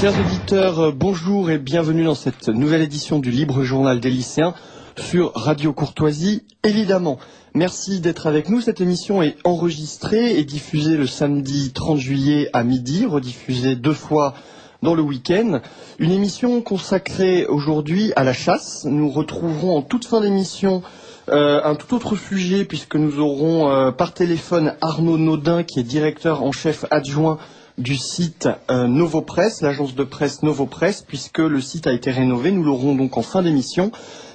Chers auditeurs, bonjour et bienvenue dans cette nouvelle édition du Libre Journal des lycéens sur Radio Courtoisie, évidemment. Merci d'être avec nous. Cette émission est enregistrée et diffusée le samedi 30 juillet à midi, rediffusée 2 fois dans le week-end. Une émission consacrée aujourd'hui à la chasse. Nous retrouverons en toute fin d'émission un tout autre sujet puisque nous aurons par téléphone Arnaud Naudin qui est directeur en chef adjoint du site Novopresse, l'agence de presse Novopresse, puisque le site a été rénové. Nous l'aurons donc en fin d'émission.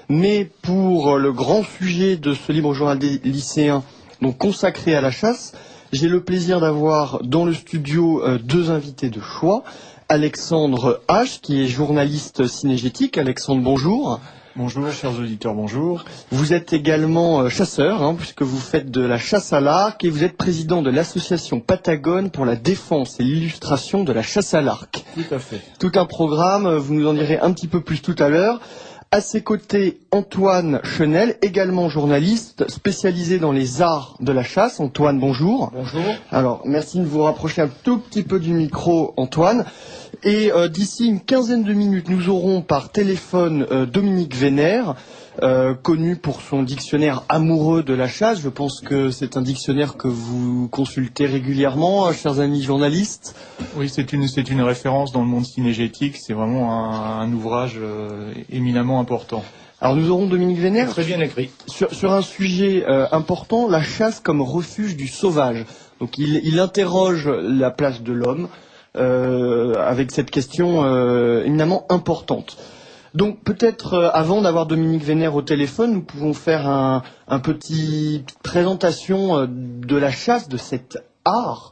Mais pour le grand sujet de ce libre journal des lycéens, donc consacré à la chasse, j'ai le plaisir d'avoir dans le studio 2 invités de choix. Alexandre H, qui est journaliste cinégétique. Alexandre, bonjour. Bonjour, chers auditeurs, bonjour. Vous êtes également chasseur, puisque vous faites de la chasse à l'arc et vous êtes président de l'association Patagone pour la défense et l'illustration de la chasse à l'arc. Tout à fait. Tout un programme, vous nous en direz un petit peu plus tout à l'heure. À ses côtés, Antoine Chenel, également journaliste, spécialisé dans les arts de la chasse. Antoine, bonjour. Bonjour. Alors, merci de vous rapprocher un tout petit peu du micro, Antoine. Et d'ici une quinzaine de minutes, nous aurons par téléphone Dominique Vénère, connu pour son dictionnaire amoureux de la chasse. Je pense que c'est un dictionnaire que vous consultez régulièrement, chers amis journalistes. Oui, c'est une référence dans le monde cinégétique. C'est vraiment un ouvrage éminemment important. Alors nous aurons Dominique Vénère très bien écrit sur un sujet important, la chasse comme refuge du sauvage. Donc il interroge la place de l'homme avec cette question éminemment importante. Donc peut-être avant d'avoir Dominique Vénère au téléphone, nous pouvons faire un petite présentation de la chasse, de cet art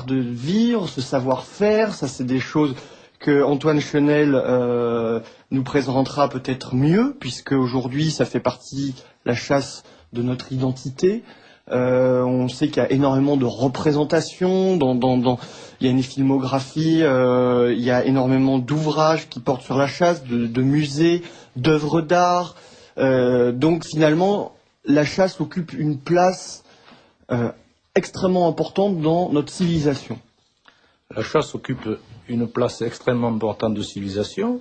de vivre, ce savoir-faire. Ça, c'est des choses que Antoine Chenel nous présentera peut-être mieux, puisque aujourd'hui, ça fait partie, la chasse, de notre identité. On sait qu'il y a énormément de représentations, il y a une filmographie, il y a énormément d'ouvrages qui portent sur la chasse, de musées, d'œuvres d'art. Donc finalement, la chasse occupe une place extrêmement importante dans notre civilisation. La chasse occupe une place extrêmement importante de civilisation.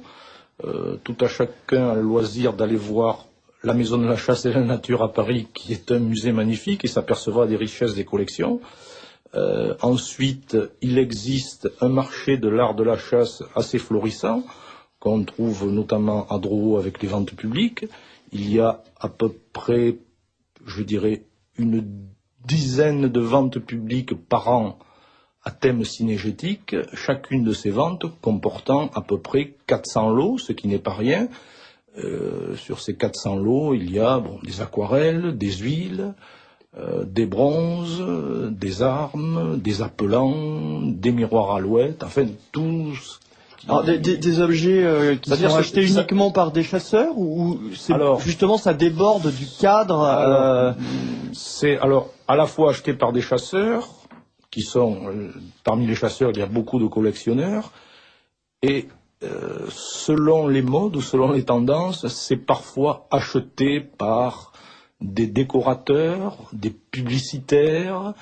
Tout à chacun a le loisir d'aller voir la Maison de la Chasse et de la Nature à Paris, qui est un musée magnifique, et s'apercevra des richesses des collections. Ensuite, il existe un marché de l'art de la chasse assez florissant, qu'on trouve notamment à Drouot avec les ventes publiques. Il y a à peu près, je dirais, une dizaine de ventes publiques par an à thème cinégétique, chacune de ces ventes comportant à peu près 400 lots, ce qui n'est pas rien. Sur ces 400 lots, il y a des aquarelles, des huiles, des bronzes, des armes, des appelants, des miroirs alouettes, enfin tout ce qui... Alors, des objets qui sont achetés uniquement par des chasseurs ou justement ça déborde du cadre C'est alors à la fois acheté par des chasseurs, qui sont, parmi les chasseurs, il y a beaucoup de collectionneurs, et selon les modes ou selon les tendances, c'est parfois acheté par des décorateurs, des publicitaires.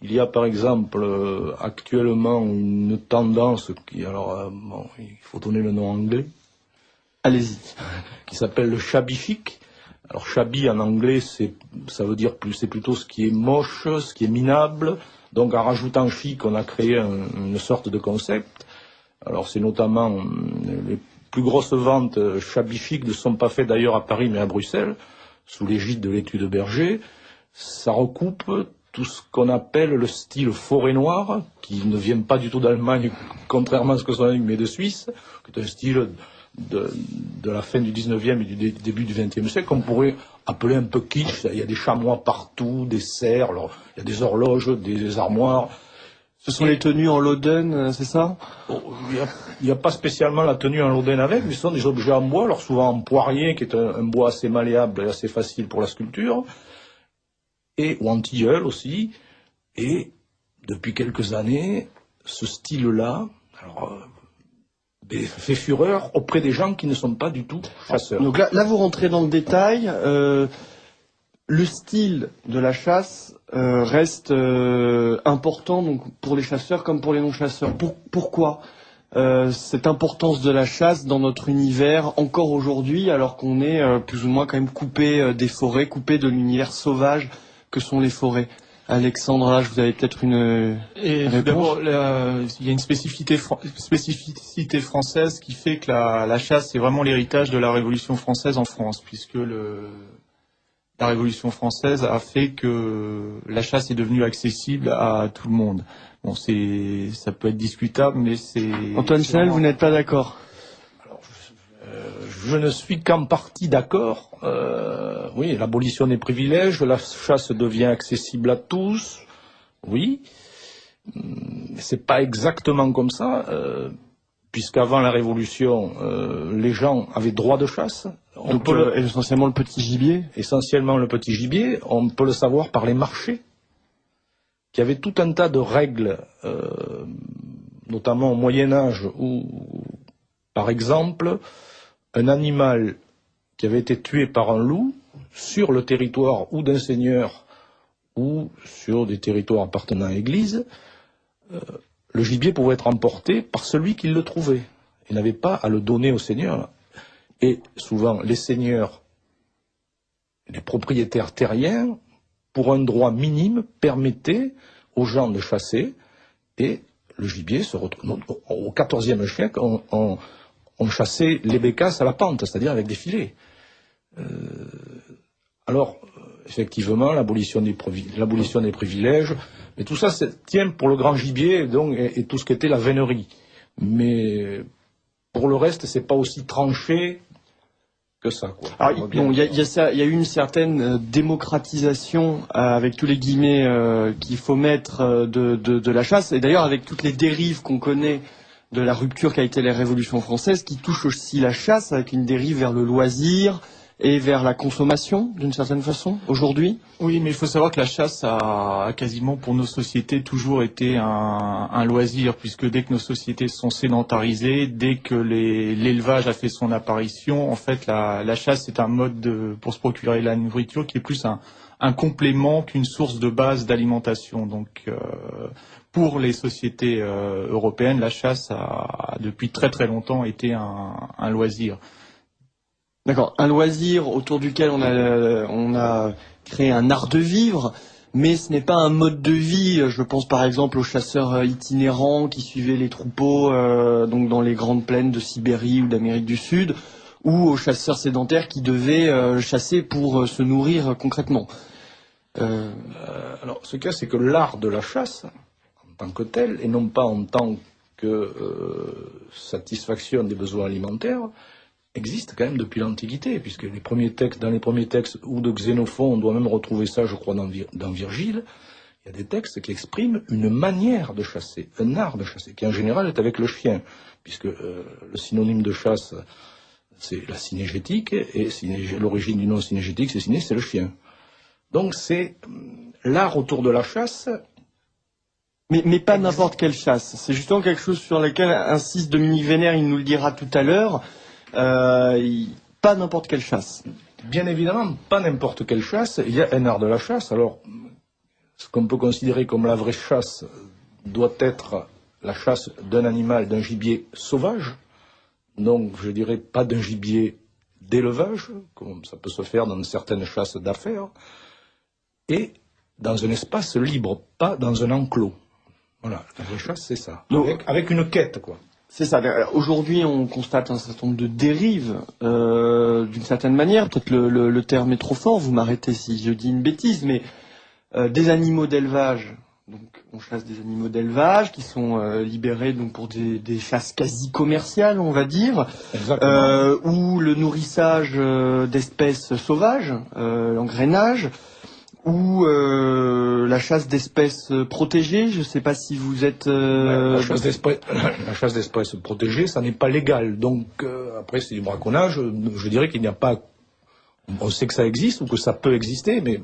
Il y a par exemple actuellement une tendance qui, il faut donner le nom anglais. Allez-y. Qui s'appelle le shabby chic. Alors shabby en anglais, ça veut dire c'est plutôt ce qui est moche, ce qui est minable. Donc en rajoutant chic, on a créé une sorte de concept. Alors c'est notamment les plus grosses ventes shabby chic ne sont pas faites d'ailleurs à Paris mais à Bruxelles, sous l'égide de l'Étude Berger. Ça recoupe tout ce qu'on appelle le style forêt noire, qui ne vient pas du tout d'Allemagne, contrairement à ce que son ami met de Suisse, qui est un style de la fin du 19e et du début du 20e siècle, qu'on pourrait appeler un peu kitsch. Il y a des chamois partout, des cerfs, alors, il y a des horloges, des armoires. Ce sont les tenues en loden, c'est ça? Il n'y a pas spécialement la tenue en loden avec, mais ce sont des objets en bois, alors souvent en poirier, qui est un bois assez malléable et assez facile pour la sculpture, ou en tilleul aussi. Et depuis quelques années, ce style-là fait fureur auprès des gens qui ne sont pas du tout chasseurs. Donc là vous rentrez dans le détail. Le style de la chasse reste important donc pour les chasseurs comme pour les non-chasseurs. Pourquoi cette importance de la chasse dans notre univers encore aujourd'hui, alors qu'on est plus ou moins quand même coupé des forêts, coupé de l'univers sauvage que sont les forêts. Alexandra, vous avez peut-être une réponse. D'abord, il y a une spécificité française qui fait que la chasse c'est vraiment l'héritage de la Révolution française en France, puisque la Révolution française a fait que la chasse est devenue accessible à tout le monde. Bon, ça peut être discutable, mais c'est... Antoine Chanel, vous n'êtes pas d'accord? Alors, je ne suis qu'en partie d'accord. Oui, l'abolition des privilèges, la chasse devient accessible à tous. Oui, c'est pas exactement comme ça, puisqu'avant la Révolution, les gens avaient droit de chasse. Donc, essentiellement le petit gibier. Essentiellement le petit gibier. On peut le savoir par les marchés, qui avait tout un tas de règles, notamment au Moyen-Âge, où, par exemple, un animal qui avait été tué par un loup sur le territoire ou d'un seigneur ou sur des territoires appartenant à l'Église, le gibier pouvait être emporté par celui qui le trouvait. Il n'avait pas à le donner au seigneur. Et souvent, les seigneurs, les propriétaires terriens, pour un droit minime, permettait aux gens de chasser, et le gibier se retrouve. Au XIVe siècle, on chassait les bécasses à la pente, c'est-à-dire avec des filets. Alors, effectivement, l'abolition des privilèges, mais tout ça tient pour le grand gibier donc, et tout ce qui était la vénerie. Mais pour le reste, c'est pas aussi tranché que ça, quoi. Alors, il y a eu une certaine démocratisation, avec tous les guillemets qu'il faut mettre de la chasse, et d'ailleurs avec toutes les dérives qu'on connaît de la rupture qu'a été la Révolution française, qui touche aussi la chasse, avec une dérive vers le loisir et vers la consommation, d'une certaine façon, aujourd'hui. Oui, mais il faut savoir que la chasse a quasiment pour nos sociétés toujours été un loisir, puisque dès que nos sociétés sont sédentarisées, dès que l'élevage a fait son apparition, en fait la chasse est un mode pour se procurer la nourriture qui est plus un complément qu'une source de base d'alimentation. Donc pour les sociétés européennes, la chasse a depuis très très longtemps été un loisir. D'accord, un loisir autour duquel on a créé un art de vivre, mais ce n'est pas un mode de vie. Je pense par exemple aux chasseurs itinérants qui suivaient les troupeaux donc dans les grandes plaines de Sibérie ou d'Amérique du Sud, ou aux chasseurs sédentaires qui devaient chasser pour se nourrir concrètement. Alors, ce qu'il y a, c'est que l'art de la chasse, en tant que tel, et non pas en tant que satisfaction des besoins alimentaires, existe quand même depuis l'Antiquité, puisque dans les premiers textes ou de Xénophon, on doit même retrouver ça, je crois, dans Virgile, il y a des textes qui expriment une manière de chasser, un art de chasser, qui en général est avec le chien, puisque le synonyme de chasse, c'est la cynégétique, et l'origine du nom cynégétique, c'est le chien. Donc c'est l'art autour de la chasse. Mais pas n'importe quelle chasse. C'est justement quelque chose sur lequel insiste Dominique Vénère, il nous le dira tout à l'heure. Pas n'importe quelle chasse. Bien évidemment, pas n'importe quelle chasse. Il y a un art de la chasse. Alors, ce qu'on peut considérer comme la vraie chasse doit être la chasse d'un animal, d'un gibier sauvage. Donc, je dirais pas d'un gibier d'élevage, comme ça peut se faire dans certaines chasses d'affaires, et dans un espace libre, pas dans un enclos. Voilà, la vraie chasse, c'est ça. Avec une quête, quoi. C'est ça. Aujourd'hui, on constate un certain nombre de dérives, d'une certaine manière. Peut-être le terme est trop fort, vous m'arrêtez si je dis une bêtise, mais des animaux d'élevage. Donc, on chasse des animaux d'élevage qui sont libérés donc pour des chasses quasi commerciales, on va dire, ou le nourrissage d'espèces sauvages, l'engrainage, ou la chasse d'espèces protégées. Je ne sais pas si vous êtes... La chasse d'espèces protégées, ça n'est pas légal. Donc, après, c'est du braconnage. Je dirais qu'il n'y a pas... On sait que ça existe ou que ça peut exister, mais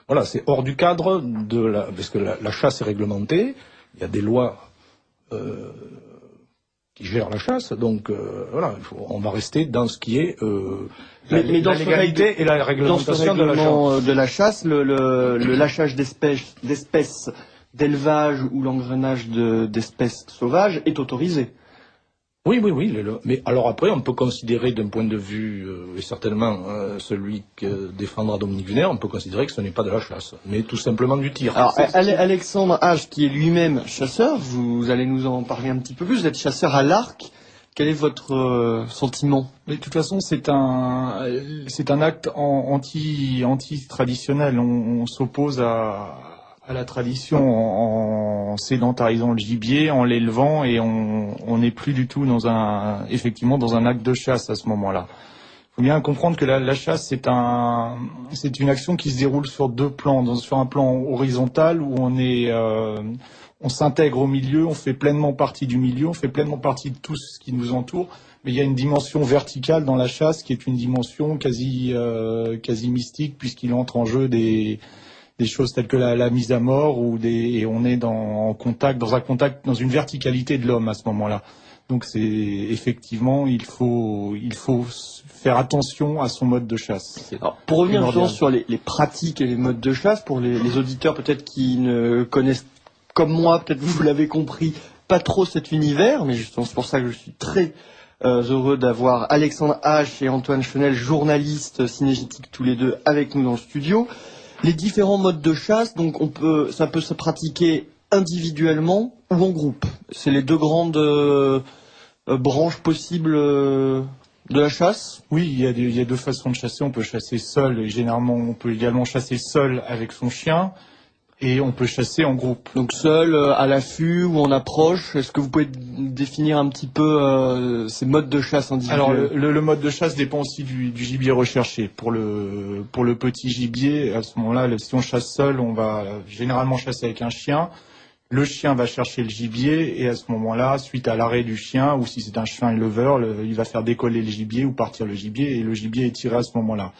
voilà, c'est hors du cadre parce que la chasse est réglementée. Il y a des lois qui gèrent la chasse. Donc, voilà, on va rester dans ce qui est... la légalité et la réglementation de la chasse, le lâchage d'espèces d'élevage ou l'engrenage d'espèces sauvages est autorisé. Oui, oui, oui. Mais alors après, on peut considérer d'un point de vue, et certainement celui que défendra Dominique Vuner, on peut considérer que ce n'est pas de la chasse, mais tout simplement du tir. Alors, Alexandre H, qui est lui-même chasseur, vous allez nous en parler un petit peu plus. Vous êtes chasseur à l'arc. Quel est votre sentiment? Mais de toute façon, c'est un acte anti-traditionnel. On s'oppose à la tradition en sédentarisant le gibier, en l'élevant, et on n'est plus du tout effectivement dans un acte de chasse à ce moment-là. Il faut bien comprendre que la chasse, c'est une action qui se déroule sur deux plans. Sur un plan horizontal où on s'intègre au milieu, on fait pleinement partie du milieu, on fait pleinement partie de tout ce qui nous entoure. Mais il y a une dimension verticale dans la chasse qui est une dimension quasi mystique, puisqu'il entre en jeu des choses telles que la mise à mort et on est dans une verticalité de l'homme à ce moment-là. Donc c'est effectivement, il faut faire attention à son mode de chasse. Alors, pour revenir justement sur les pratiques et les modes de chasse, pour les auditeurs peut-être qui ne connaissent, comme moi, peut-être vous l'avez compris, pas trop cet univers, mais justement c'est pour ça que je suis très heureux d'avoir Alexandre H et Antoine Chenel, journalistes cinégétiques tous les deux, avec nous dans le studio. Les différents modes de chasse, donc ça peut se pratiquer individuellement ou en groupe. C'est les deux grandes branches possibles de la chasse. Oui, il y a deux façons de chasser. On peut chasser seul, et généralement on peut également chasser seul avec son chien. Et on peut chasser en groupe. Donc seul, à l'affût ou en approche. Est-ce que vous pouvez définir un petit peu ces modes de chasse individuels? Alors le mode de chasse dépend aussi du gibier recherché. Pour le petit gibier, à ce moment-là, si on chasse seul, on va généralement chasser avec un chien. Le chien va chercher le gibier et à ce moment-là, suite à l'arrêt du chien, ou si c'est un chien éleveur, il va faire décoller le gibier ou partir le gibier et le gibier est tiré à ce moment-là.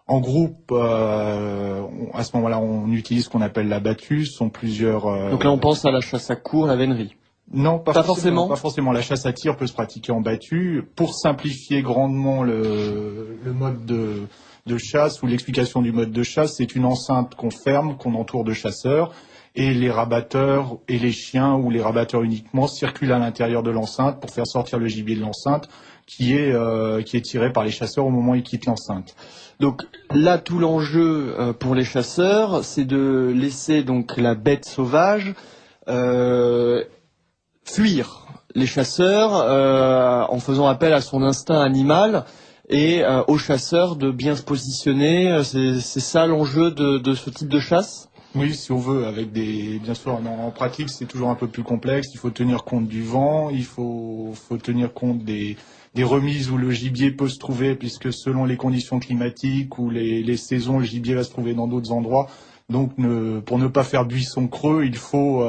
En groupe, à ce moment-là, on utilise ce qu'on appelle la battue. Ce sont plusieurs. Donc là, on pense à la chasse à courre, la vénerie. Non, pas forcément. Pas forcément. La chasse à tir peut se pratiquer en battue. Pour simplifier grandement le mode de chasse ou l'explication du mode de chasse, c'est une enceinte qu'on ferme, qu'on entoure de chasseurs, et les rabatteurs et les chiens ou les rabatteurs uniquement circulent à l'intérieur de l'enceinte pour faire sortir le gibier de l'enceinte, qui est tiré par les chasseurs au moment où ils quittent l'enceinte. Donc là, tout l'enjeu pour les chasseurs, c'est de laisser donc la bête sauvage fuir les chasseurs en faisant appel à son instinct animal et aux chasseurs de bien se positionner. C'est ça l'enjeu de ce type de chasse? Oui, si on veut, bien sûr, en pratique, c'est toujours un peu plus complexe. Il faut tenir compte du vent, il faut tenir compte des remises où le gibier peut se trouver, puisque selon les conditions climatiques ou les saisons, le gibier va se trouver dans d'autres endroits. Donc, pour ne pas faire buisson creux, il faut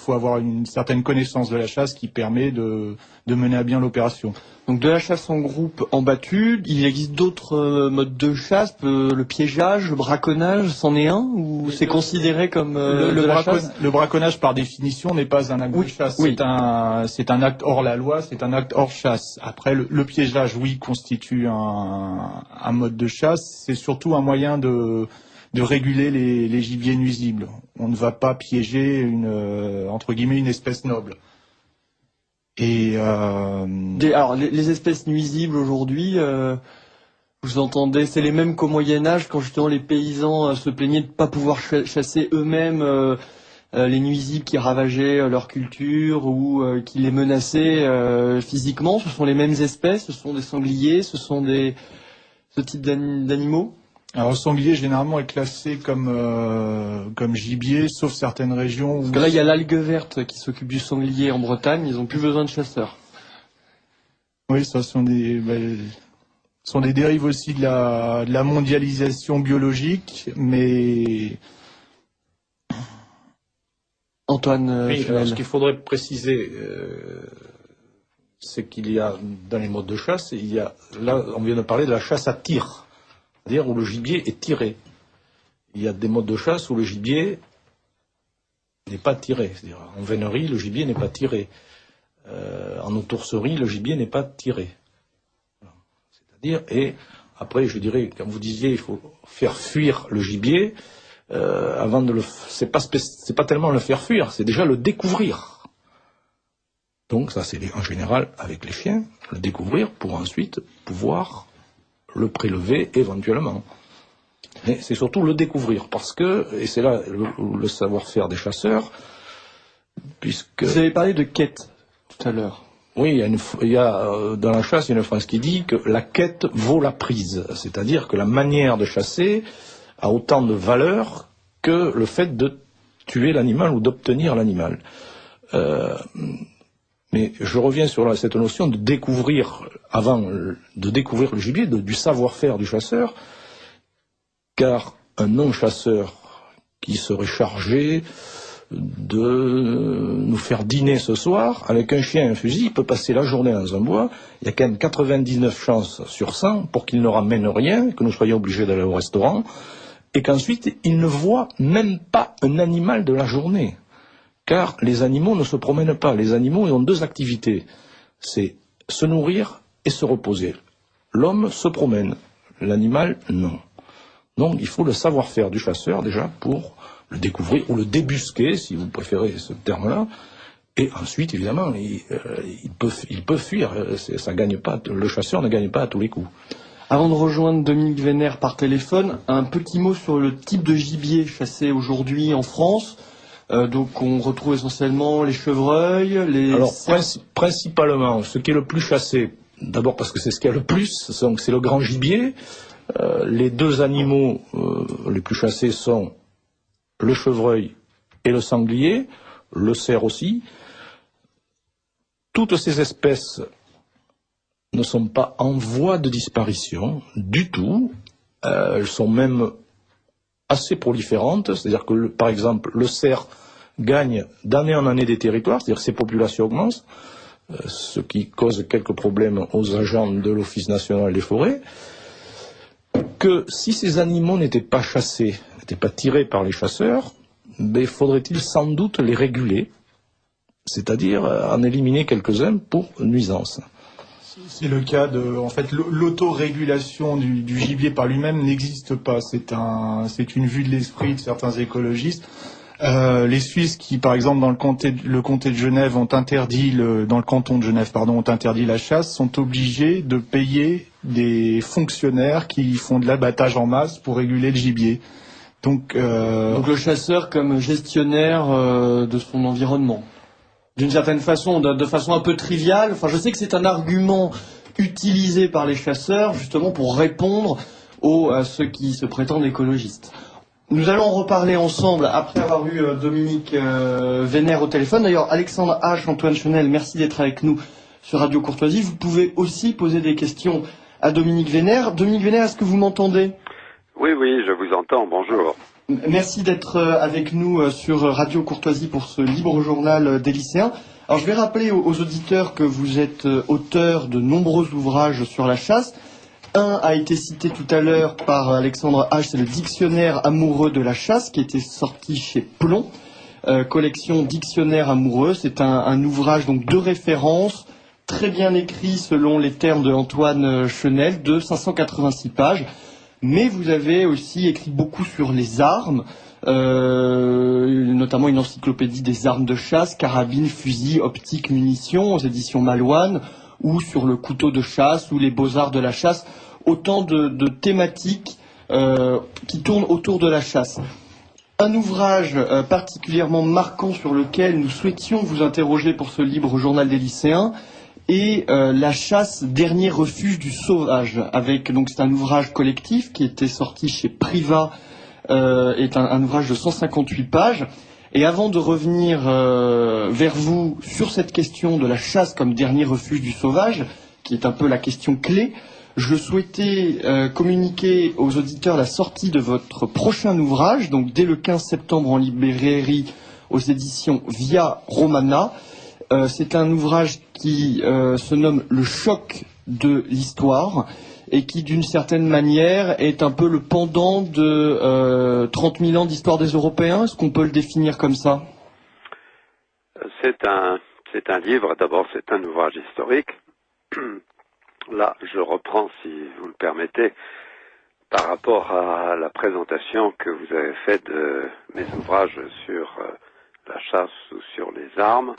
avoir une certaine connaissance de la chasse qui permet de mener à bien l'opération. Donc, de la chasse en groupe en battue, il existe d'autres modes de chasse, le piégeage, le braconnage, c'en est un, ou c'est considéré comme le braconnage, par définition, n'est pas un acte de chasse. Oui. C'est un acte hors la loi, c'est un acte hors chasse. Après, le piégeage, oui, constitue un mode de chasse. C'est surtout un moyen de réguler les gibiers nuisibles. On ne va pas piéger entre guillemets une espèce noble. Et alors les espèces nuisibles aujourd'hui, vous entendez, c'est les mêmes qu'au Moyen-Âge, quand justement les paysans se plaignaient de ne pas pouvoir chasser eux-mêmes les nuisibles qui ravageaient leur culture ou qui les menaçaient physiquement. Ce sont les mêmes espèces, ce sont des sangliers, ce type d'animaux? Alors le sanglier généralement est classé comme gibier, sauf certaines régions. Parce que là il y a l'algue verte qui s'occupe du sanglier en Bretagne, ils n'ont plus besoin de chasseurs. Oui, ça sont des dérives aussi de la mondialisation biologique, mais Antoine. Oui, alors, ce qu'il faudrait préciser, c'est qu'il y a dans les modes de chasse, là on vient de parler de la chasse à tir. C'est-à-dire où le gibier est tiré. Il y a des modes de chasse où le gibier n'est pas tiré. C'est-à-dire en vénerie, le gibier n'est pas tiré. En autourserie, le gibier n'est pas tiré. C'est-à-dire, et après, je dirais, comme vous disiez, il faut faire fuir le gibier. C'est pas tellement le faire fuir, c'est déjà le découvrir. Donc ça, c'est en général avec les chiens, le découvrir pour ensuite pouvoir le prélever éventuellement. Mais c'est surtout le découvrir, parce que, et c'est là le savoir-faire des chasseurs, puisque... Vous avez parlé de quête tout à l'heure. Oui, dans la chasse, il y a une phrase qui dit que la quête vaut la prise. C'est-à-dire que la manière de chasser a autant de valeur que le fait de tuer l'animal ou d'obtenir l'animal. Mais je reviens sur cette notion de découvrir, avant de découvrir le gibier, du savoir-faire du chasseur, car un non-chasseur qui serait chargé de nous faire dîner ce soir, avec un chien et un fusil, il peut passer la journée dans un bois, il y a quand même 99 chances sur 100 pour qu'il ne ramène rien, que nous soyons obligés d'aller au restaurant, et qu'ensuite il ne voit même pas un animal de la journée. Car les animaux ne se promènent pas, les animaux ont deux activités, c'est se nourrir et se reposer. L'homme se promène, l'animal non. Donc il faut le savoir-faire du chasseur déjà pour le découvrir, ou le débusquer, si vous préférez ce terme-là, et ensuite, évidemment, il peut fuir, ça gagne pas, le chasseur ne gagne pas à tous les coups. Avant de rejoindre Dominique Vénère par téléphone, un petit mot sur le type de gibier chassé aujourd'hui en France. Donc on retrouve essentiellement les chevreuils, les... Alors, principalement, ce qui est le plus chassé, d'abord parce que c'est ce qu'il y a le plus, c'est le grand gibier. Les deux animaux les plus chassés sont le chevreuil et le sanglier, le cerf aussi. Toutes ces espèces ne sont pas en voie de disparition du tout. Elles sont même assez proliférantes. C'est-à-dire que, par exemple, le cerf gagne d'année en année des territoires, c'est-à-dire que ses populations augmentent, ce qui cause quelques problèmes aux agents de l'Office national des forêts. Que si ces animaux n'étaient pas chassés, n'étaient pas tirés par les chasseurs, mais faudrait-il sans doute les réguler, c'est-à-dire en éliminer quelques-uns pour nuisance. C'est le cas de, en fait, l'autorégulation du gibier par lui-même n'existe pas. C'est une vue de l'esprit de certains écologistes. Les Suisses qui, par exemple, dans le comté de Genève dans le canton de Genève, ont interdit la chasse, sont obligés de payer des fonctionnaires qui font de l'abattage en masse pour réguler le gibier. Donc le chasseur comme gestionnaire de son environnement. D'une certaine façon, de façon un peu triviale. Enfin, je sais que c'est un argument utilisé par les chasseurs justement pour répondre à ceux qui se prétendent écologistes. Nous allons en reparler ensemble après avoir eu Dominique Vénère au téléphone. D'ailleurs, Alexandre H, Antoine Chenel, merci d'être avec nous sur Radio Courtoisie. Vous pouvez aussi poser des questions à Dominique Vénère. Dominique Vénère, est-ce que vous m'entendez ? Oui, je vous entends. Bonjour. Merci d'être avec nous sur Radio Courtoisie pour ce libre journal des lycéens. Alors, je vais rappeler aux auditeurs que vous êtes auteur de nombreux ouvrages sur la chasse. Un a été cité tout à l'heure par Alexandre H, c'est le Dictionnaire amoureux de la chasse qui était sorti chez Plomb, collection Dictionnaire amoureux. C'est un ouvrage donc de référence, très bien écrit selon les termes de Antoine Chenel, de 586 pages. Mais vous avez aussi écrit beaucoup sur les armes, notamment une encyclopédie des armes de chasse, carabines, fusils, optiques, munitions, aux éditions Malouane, ou sur le couteau de chasse, ou les beaux-arts de la chasse, autant de thématiques qui tournent autour de la chasse. Un ouvrage particulièrement marquant sur lequel nous souhaitions vous interroger pour ce libre journal des lycéens est La chasse, dernier refuge du sauvage. Donc c'est un ouvrage collectif qui était sorti chez Privat, est un ouvrage de 158 pages. Et avant de revenir vers vous sur cette question de la chasse comme dernier refuge du sauvage, qui est un peu la question clé, je souhaitais communiquer aux auditeurs la sortie de votre prochain ouvrage, donc dès le 15 septembre en librairie aux éditions Via Romana. C'est un ouvrage qui se nomme Le choc de l'histoire et qui, d'une certaine manière, est un peu le pendant de 30 000 ans d'histoire des Européens. Est-ce qu'on peut le définir comme ça ? C'est un livre, d'abord c'est un ouvrage historique. Là, je reprends, si vous le permettez, par rapport à la présentation que vous avez faite de mes ouvrages sur la chasse ou sur les armes.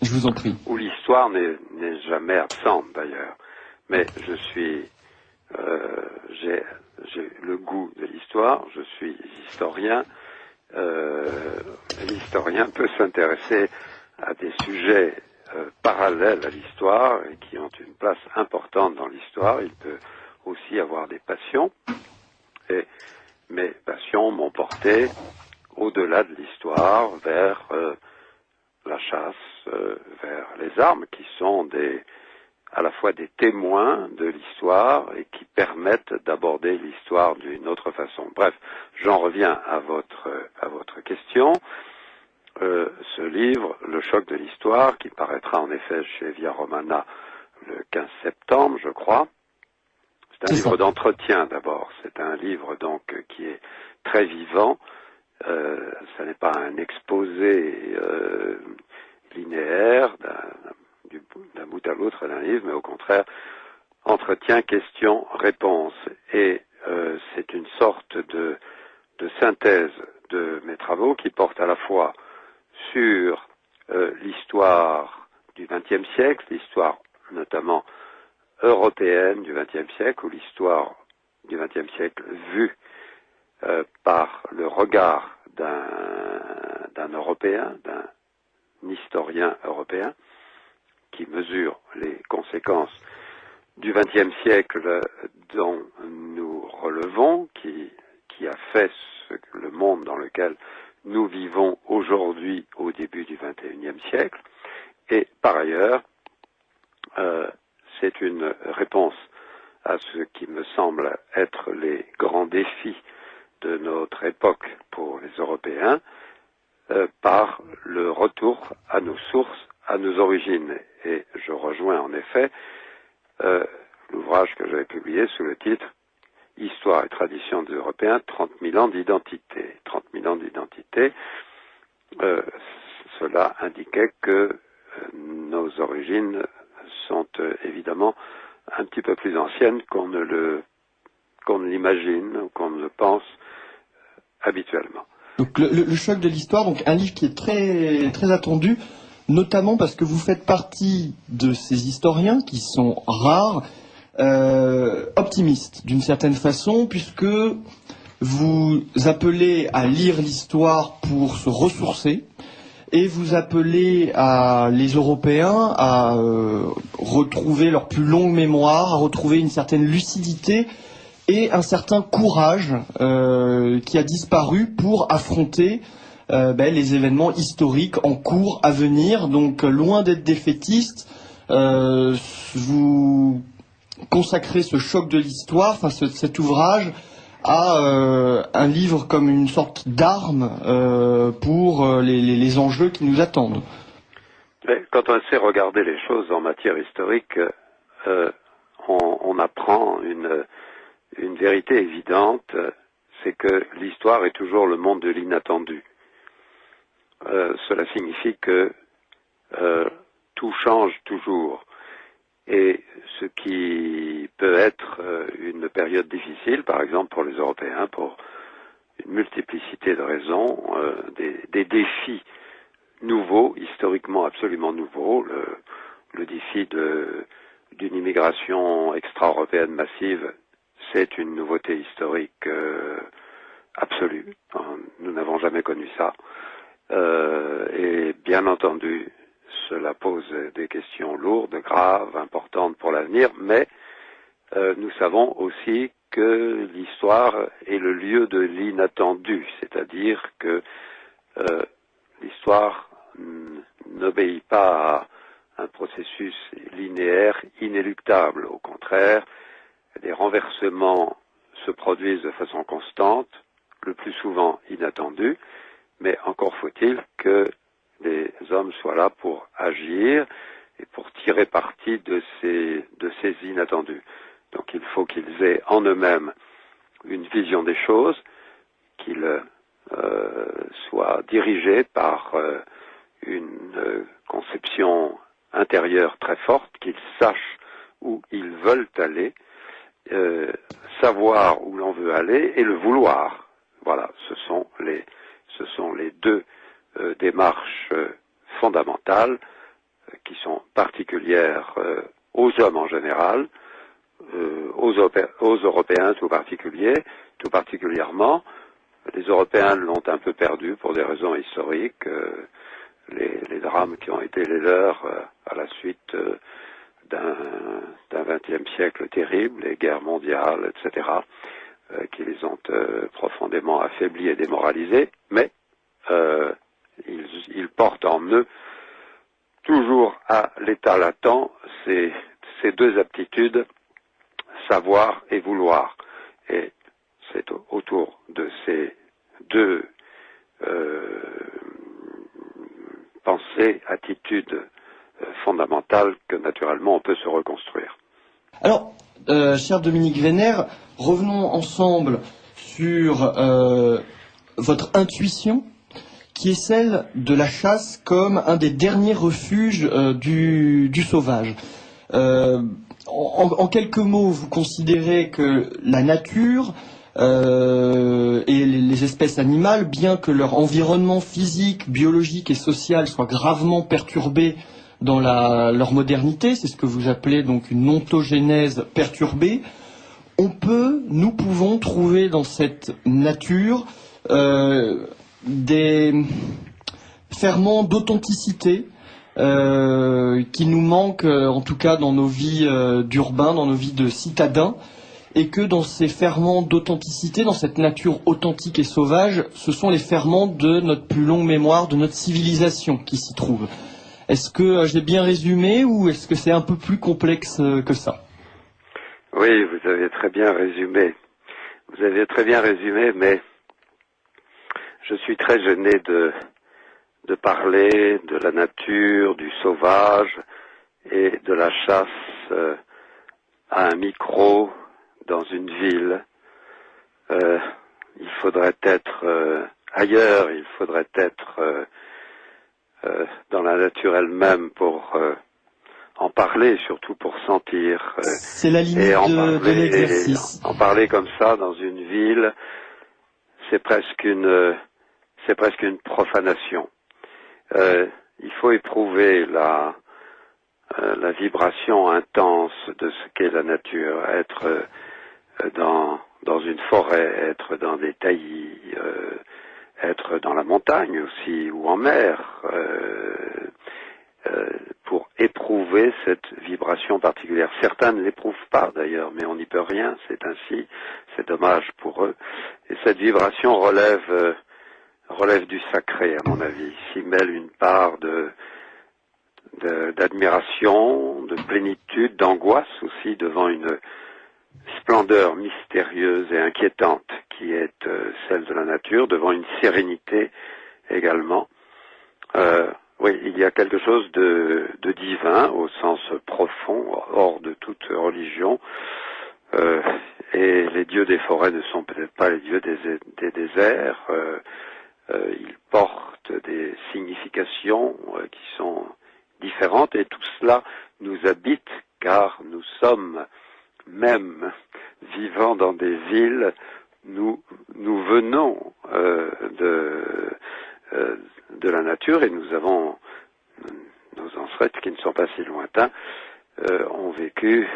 Je vous en prie. Où l'histoire n'est jamais absente d'ailleurs. Mais j'ai le goût de l'histoire, je suis historien. L'historien peut s'intéresser à des sujets parallèles à l'histoire et qui ont une place importante dans l'histoire. Il peut aussi avoir des passions. Et mes passions m'ont porté au-delà de l'histoire vers la chasse, vers les armes qui sont à la fois des témoins de l'histoire et qui permettent d'aborder l'histoire d'une autre façon. Bref, j'en reviens à votre question. Ce livre, Le choc de l'histoire, qui paraîtra en effet chez Via Romana le 15 septembre, je crois. C'est un livre d'entretien d'abord. C'est un livre donc qui est très vivant. Ça n'est pas un exposé linéaire d'un bout à l'autre d'un livre, mais au contraire, entretien, question, réponse. Et c'est une sorte de synthèse de mes travaux qui porte à la fois sur l'histoire du XXe siècle, l'histoire notamment européenne du XXe siècle, ou l'histoire du XXe siècle vue par le regard d'un Européen, d'un historien européen, qui mesure les conséquences du XXe siècle dont nous relevons, qui a fait le monde dans lequel nous vivons aujourd'hui au début du XXIe siècle. Et par ailleurs, c'est une réponse à ce qui me semble être les grands défis de notre époque pour les Européens, par le retour à nos sources, à nos origines. Et je rejoins en effet l'ouvrage que j'avais publié sous le titre « Histoire et tradition des Européens, 30 000 ans d'identité ». 30 000 ans d'identité, cela indiquait que nos origines sont évidemment un petit peu plus anciennes qu'on ne l'imagine, qu'on ne le pense habituellement. Donc le choc de l'histoire, donc un livre qui est très très attendu, notamment parce que vous faites partie de ces historiens qui sont rares, optimistes d'une certaine façon, puisque vous appelez à lire l'histoire pour se ressourcer, et vous appelez les Européens à retrouver leur plus longue mémoire, à retrouver une certaine lucidité et un certain courage qui a disparu pour affronter les événements historiques en cours à venir. Donc loin d'être défaitiste, vous consacrez ce choc de l'histoire, cet ouvrage, à un livre comme une sorte d'arme pour les enjeux qui nous attendent. Mais quand on sait regarder les choses en matière historique, on apprend une vérité évidente, c'est que l'histoire est toujours le monde de l'inattendu. Cela signifie que tout change toujours. Et ce qui peut être une période difficile, par exemple pour les Européens, pour une multiplicité de raisons, des défis nouveaux, historiquement absolument nouveaux, le défi d'une immigration extra-européenne massive, c'est une nouveauté historique absolue. Nous n'avons jamais connu ça. Et bien entendu, cela pose des questions lourdes, graves, importantes pour l'avenir, mais nous savons aussi que l'histoire est le lieu de l'inattendu, c'est-à-dire que l'histoire n'obéit pas à un processus linéaire inéluctable. Au contraire, des renversements se produisent de façon constante, le plus souvent inattendus, mais encore faut-il que les hommes soient là pour agir et pour tirer parti de ces inattendus. Donc il faut qu'ils aient en eux-mêmes une vision des choses, qu'ils soient dirigés par une conception intérieure très forte, qu'ils sachent où ils veulent aller, savoir où l'on veut aller et le vouloir. Voilà, ce sont les deux démarches fondamentales, qui sont particulières aux hommes en général, aux Européens tout particulièrement. Les Européens l'ont un peu perdu pour des raisons historiques, les drames qui ont été les leurs à la suite d'un XXe siècle terrible, les guerres mondiales, etc., qui les ont profondément affaiblis et démoralisés, mais ils portent en eux toujours à l'état latent ces deux aptitudes, savoir et vouloir. Et c'est autour de ces deux pensées, attitudes fondamentales que naturellement on peut se reconstruire. Alors, cher Dominique Vénère, revenons ensemble sur votre intuition, qui est celle de la chasse comme un des derniers refuges du sauvage. En quelques mots, vous considérez que la nature et les espèces animales, bien que leur environnement physique, biologique et social soit gravement perturbé dans leur modernité, c'est ce que vous appelez donc une ontogénèse perturbée, nous pouvons trouver dans cette nature des ferments d'authenticité qui nous manquent en tout cas dans nos vies d'urbains, dans nos vies de citadins, et que dans ces ferments d'authenticité, dans cette nature authentique et sauvage, ce sont les ferments de notre plus longue mémoire, de notre civilisation qui s'y trouvent. Est-ce que j'ai bien résumé ou est-ce que c'est un peu plus complexe que ça? Oui, vous avez très bien résumé. Vous avez très bien résumé, mais je suis très gêné de parler de la nature, du sauvage et de la chasse à un micro dans une ville. Il faudrait être ailleurs, il faudrait être dans la nature elle-même pour en parler, surtout pour sentir. C'est la limite de l'exercice. En parler comme ça dans une ville, c'est presque une profanation. Il faut éprouver la vibration intense de ce qu'est la nature, être dans une forêt, être dans des taillis, être dans la montagne aussi, ou en mer, pour éprouver cette vibration particulière. Certains ne l'éprouvent pas d'ailleurs, mais on n'y peut rien, c'est ainsi, c'est dommage pour eux. Et cette vibration relève du sacré, à mon avis. S'y mêle une part d'admiration, de plénitude, d'angoisse aussi devant une splendeur mystérieuse et inquiétante qui est celle de la nature, devant une sérénité également. Oui, il y a quelque chose de divin au sens profond, hors de toute religion. Et les dieux des forêts ne sont peut-être pas les dieux des déserts. Ils portent des significations qui sont différentes et tout cela nous habite car nous sommes, même vivant dans des villes, nous venons de la nature et nous avons nos ancêtres qui ne sont pas si lointains ont vécu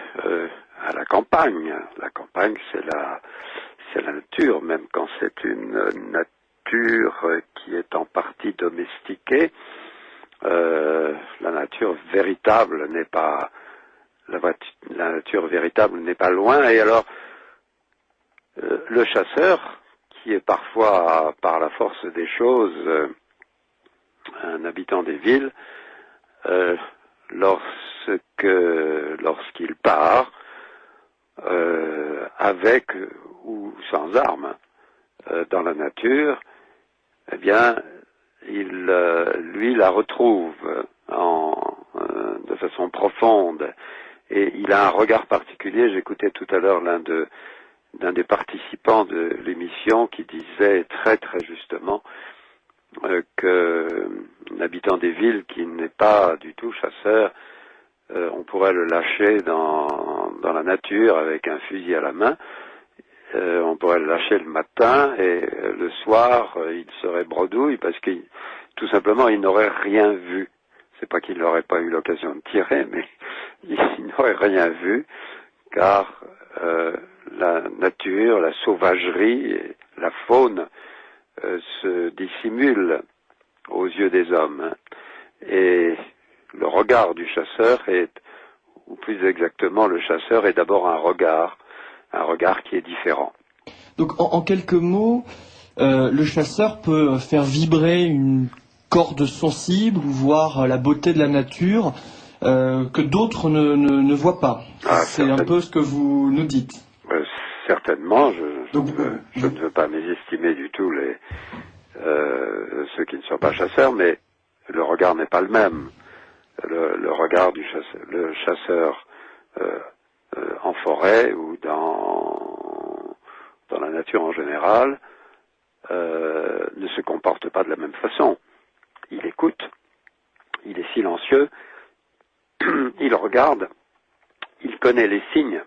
à la campagne. La campagne, c'est la nature, même quand c'est une nature qui est en partie domestiquée. La nature véritable n'est pas la nature véritable n'est pas loin. Et alors, le chasseur, qui est parfois, par la force des choses, un habitant des villes, lorsqu'il part, avec ou sans armes, dans la nature, eh bien, lui la retrouve de façon profonde. Et il a un regard particulier. J'écoutais tout à l'heure d'un des participants de l'émission qui disait très très justement qu'un habitant des villes qui n'est pas du tout chasseur, on pourrait le lâcher dans la nature avec un fusil à la main. On pourrait le lâcher le matin et le soir, il serait bredouille parce que tout simplement, il n'aurait rien vu. c'est pas qu'il n'aurait pas eu l'occasion de tirer, mais il n'aurait rien vu, car la nature, la sauvagerie, et la faune se dissimulent aux yeux des hommes. Hein. Et le regard du chasseur est, ou plus exactement, le chasseur est d'abord un regard qui est différent. Donc en quelques mots, le chasseur peut faire vibrer une corde sensible ou voir la beauté de la nature que d'autres ne voient pas. C'est un peu ce que vous nous dites. Certainement, je ne veux pas mésestimer du tout ceux qui ne sont pas chasseurs, mais le regard n'est pas le même. Le regard du chasseur, le chasseur en forêt ou dans la nature en général ne se comporte pas de la même façon. Il écoute, il est silencieux, il regarde, il connaît les signes.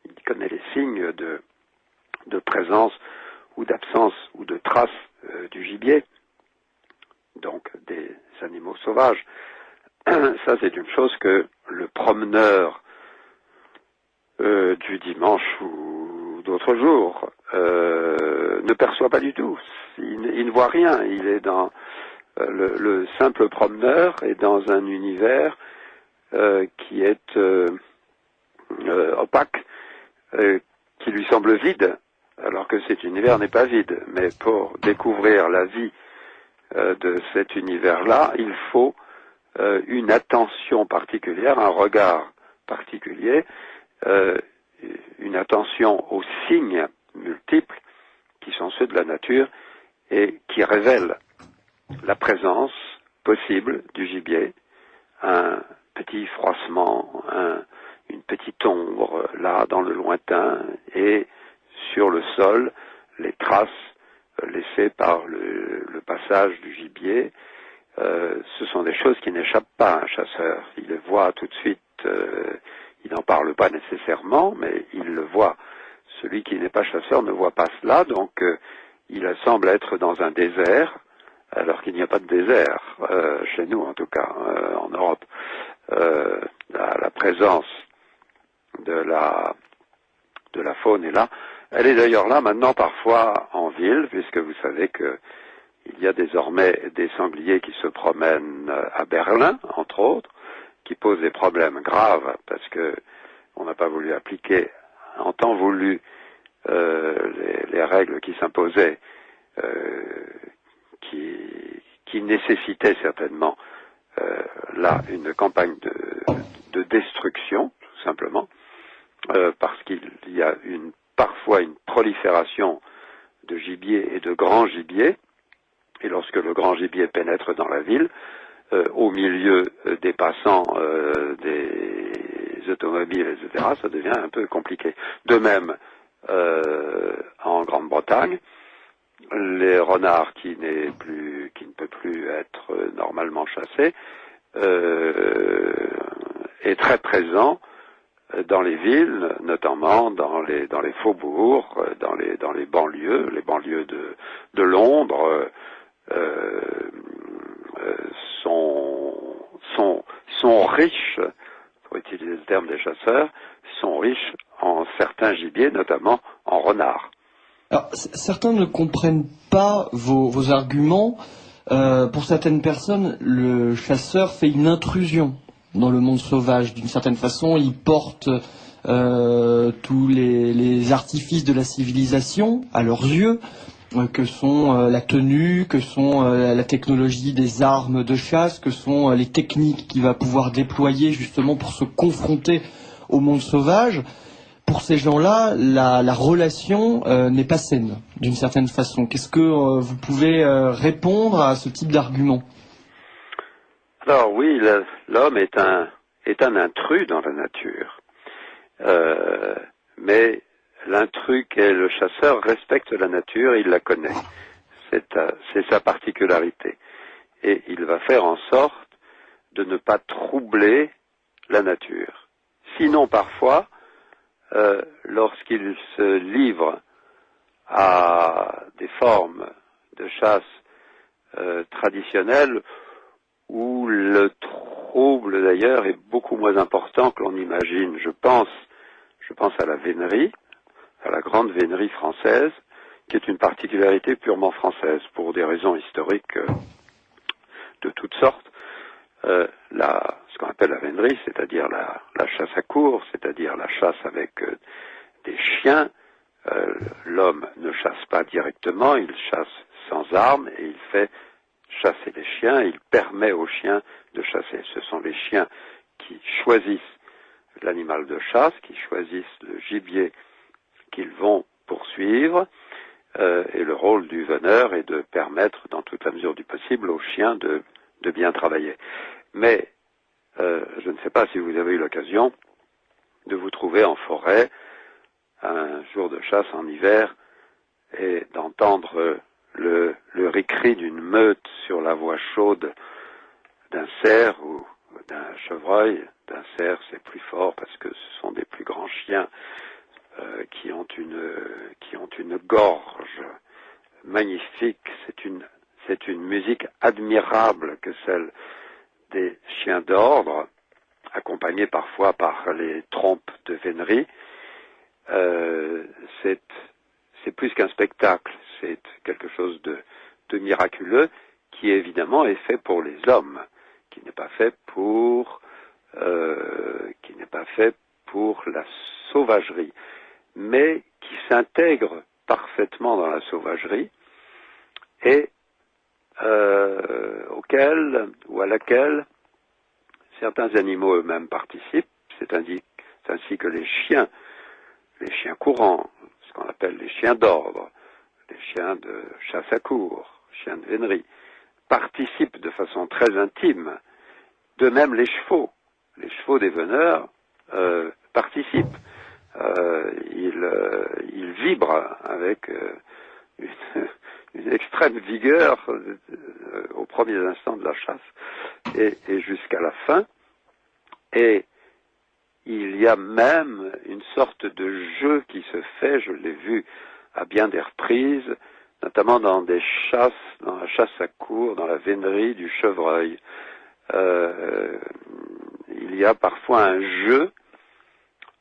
Il connaît les signes de présence ou d'absence ou de trace du gibier, donc des animaux sauvages. Ça, c'est une chose que le promeneur du dimanche ou d'autres jours ne perçoit pas du tout. Il ne voit rien. Il est dans le simple promeneur est dans un univers qui est opaque, qui lui semble vide, alors que cet univers n'est pas vide. Mais pour découvrir la vie de cet univers-là, il faut une attention particulière, un regard particulier, une attention aux signes multiples qui sont ceux de la nature et qui révèlent la présence possible du gibier, un petit froissement, une petite ombre là dans le lointain, et sur le sol les traces laissées par le passage du gibier. Ce sont des choses qui n'échappent pas à un chasseur. Il le voit tout de suite, il n'en parle pas nécessairement, mais il le voit. Celui qui n'est pas chasseur ne voit pas cela, donc il semble être dans un désert, alors qu'il n'y a pas de désert, chez nous en tout cas, en Europe. La présence de la faune est là. Elle est d'ailleurs là maintenant parfois en ville, puisque vous savez que il y a désormais des sangliers qui se promènent à Berlin, entre autres, qui posent des problèmes graves parce que on n'a pas voulu appliquer en temps voulu les règles qui s'imposaient, qui nécessitaient certainement là une campagne de destruction, tout simplement, parce qu'il y a parfois une prolifération de gibier et de grand gibier. Et lorsque le grand gibier pénètre dans la ville, au milieu des passants, des automobiles, etc., ça devient un peu compliqué. De même, en Grande-Bretagne, les renards qui ne peut plus être normalement chassé est très présent dans les villes, notamment dans les faubourgs, dans les banlieues de Londres. Sont riches, pour utiliser le terme des chasseurs, sont riches en certains gibiers, notamment en renards. Alors, certains ne comprennent pas vos arguments. Pour certaines personnes, le chasseur fait une intrusion dans le monde sauvage. D'une certaine façon, il porte tous les artifices de la civilisation à leurs yeux, que sont la tenue, que sont la technologie des armes de chasse, que sont les techniques qu'il va pouvoir déployer justement pour se confronter au monde sauvage. Pour ces gens-là, la relation n'est pas saine, d'une certaine façon. Qu'est-ce que vous pouvez répondre à ce type d'argument ? Alors oui, l'homme est un intrus dans la nature. Mais l'intrus qu'est le chasseur respecte la nature, il la connaît. C'est sa particularité. Et il va faire en sorte de ne pas troubler la nature. Sinon, parfois, lorsqu'il se livre à des formes de chasse traditionnelles où le d'ailleurs est beaucoup moins important que l'on imagine. Je pense à la vénerie, à la grande vénerie française, qui est une particularité purement française, pour des raisons historiques de toutes sortes. Ce qu'on appelle la vénerie, c'est-à-dire la chasse à courre, c'est-à-dire la chasse avec des chiens. L'homme ne chasse pas directement, il chasse sans armes et il fait chasser les chiens, il permet aux chiens de chasser. Ce sont les chiens qui choisissent l'animal de chasse, qui choisissent le gibier qu'ils vont poursuivre, et le rôle du veneur est de permettre, dans toute la mesure du possible, aux chiens de bien travailler. Mais je ne sais pas si vous avez eu l'occasion de vous trouver en forêt un jour de chasse en hiver et d'entendre le ri-cri d'une meute sur la voie chaude d'un cerf ou d'un chevreuil. D'un cerf, c'est plus fort parce que ce sont des plus grands chiens qui ont une gorge magnifique. C'est une musique admirable que celle des chiens d'ordre, accompagnés parfois par les trompes de vénerie. C'est plus qu'un spectacle, c'est quelque chose de miraculeux qui évidemment est fait pour les hommes, qui n'est pas fait pour la sauvagerie, mais qui s'intègre parfaitement dans la sauvagerie et auquel ou à laquelle certains animaux eux-mêmes participent. C'est ainsi que les chiens courants, ce qu'on appelle les chiens d'ordre, les chiens de chasse à courre, chiens de vénerie, participent de façon très intime. De même les chevaux des veneurs participent. Ils vibrent avec une extrême vigueur aux premiers instants de la chasse et jusqu'à la fin. Et il y a même une sorte de jeu qui se fait, je l'ai vu à bien des reprises, notamment dans des chasses, dans la chasse à courre, dans la vénerie du chevreuil. Il y a parfois un jeu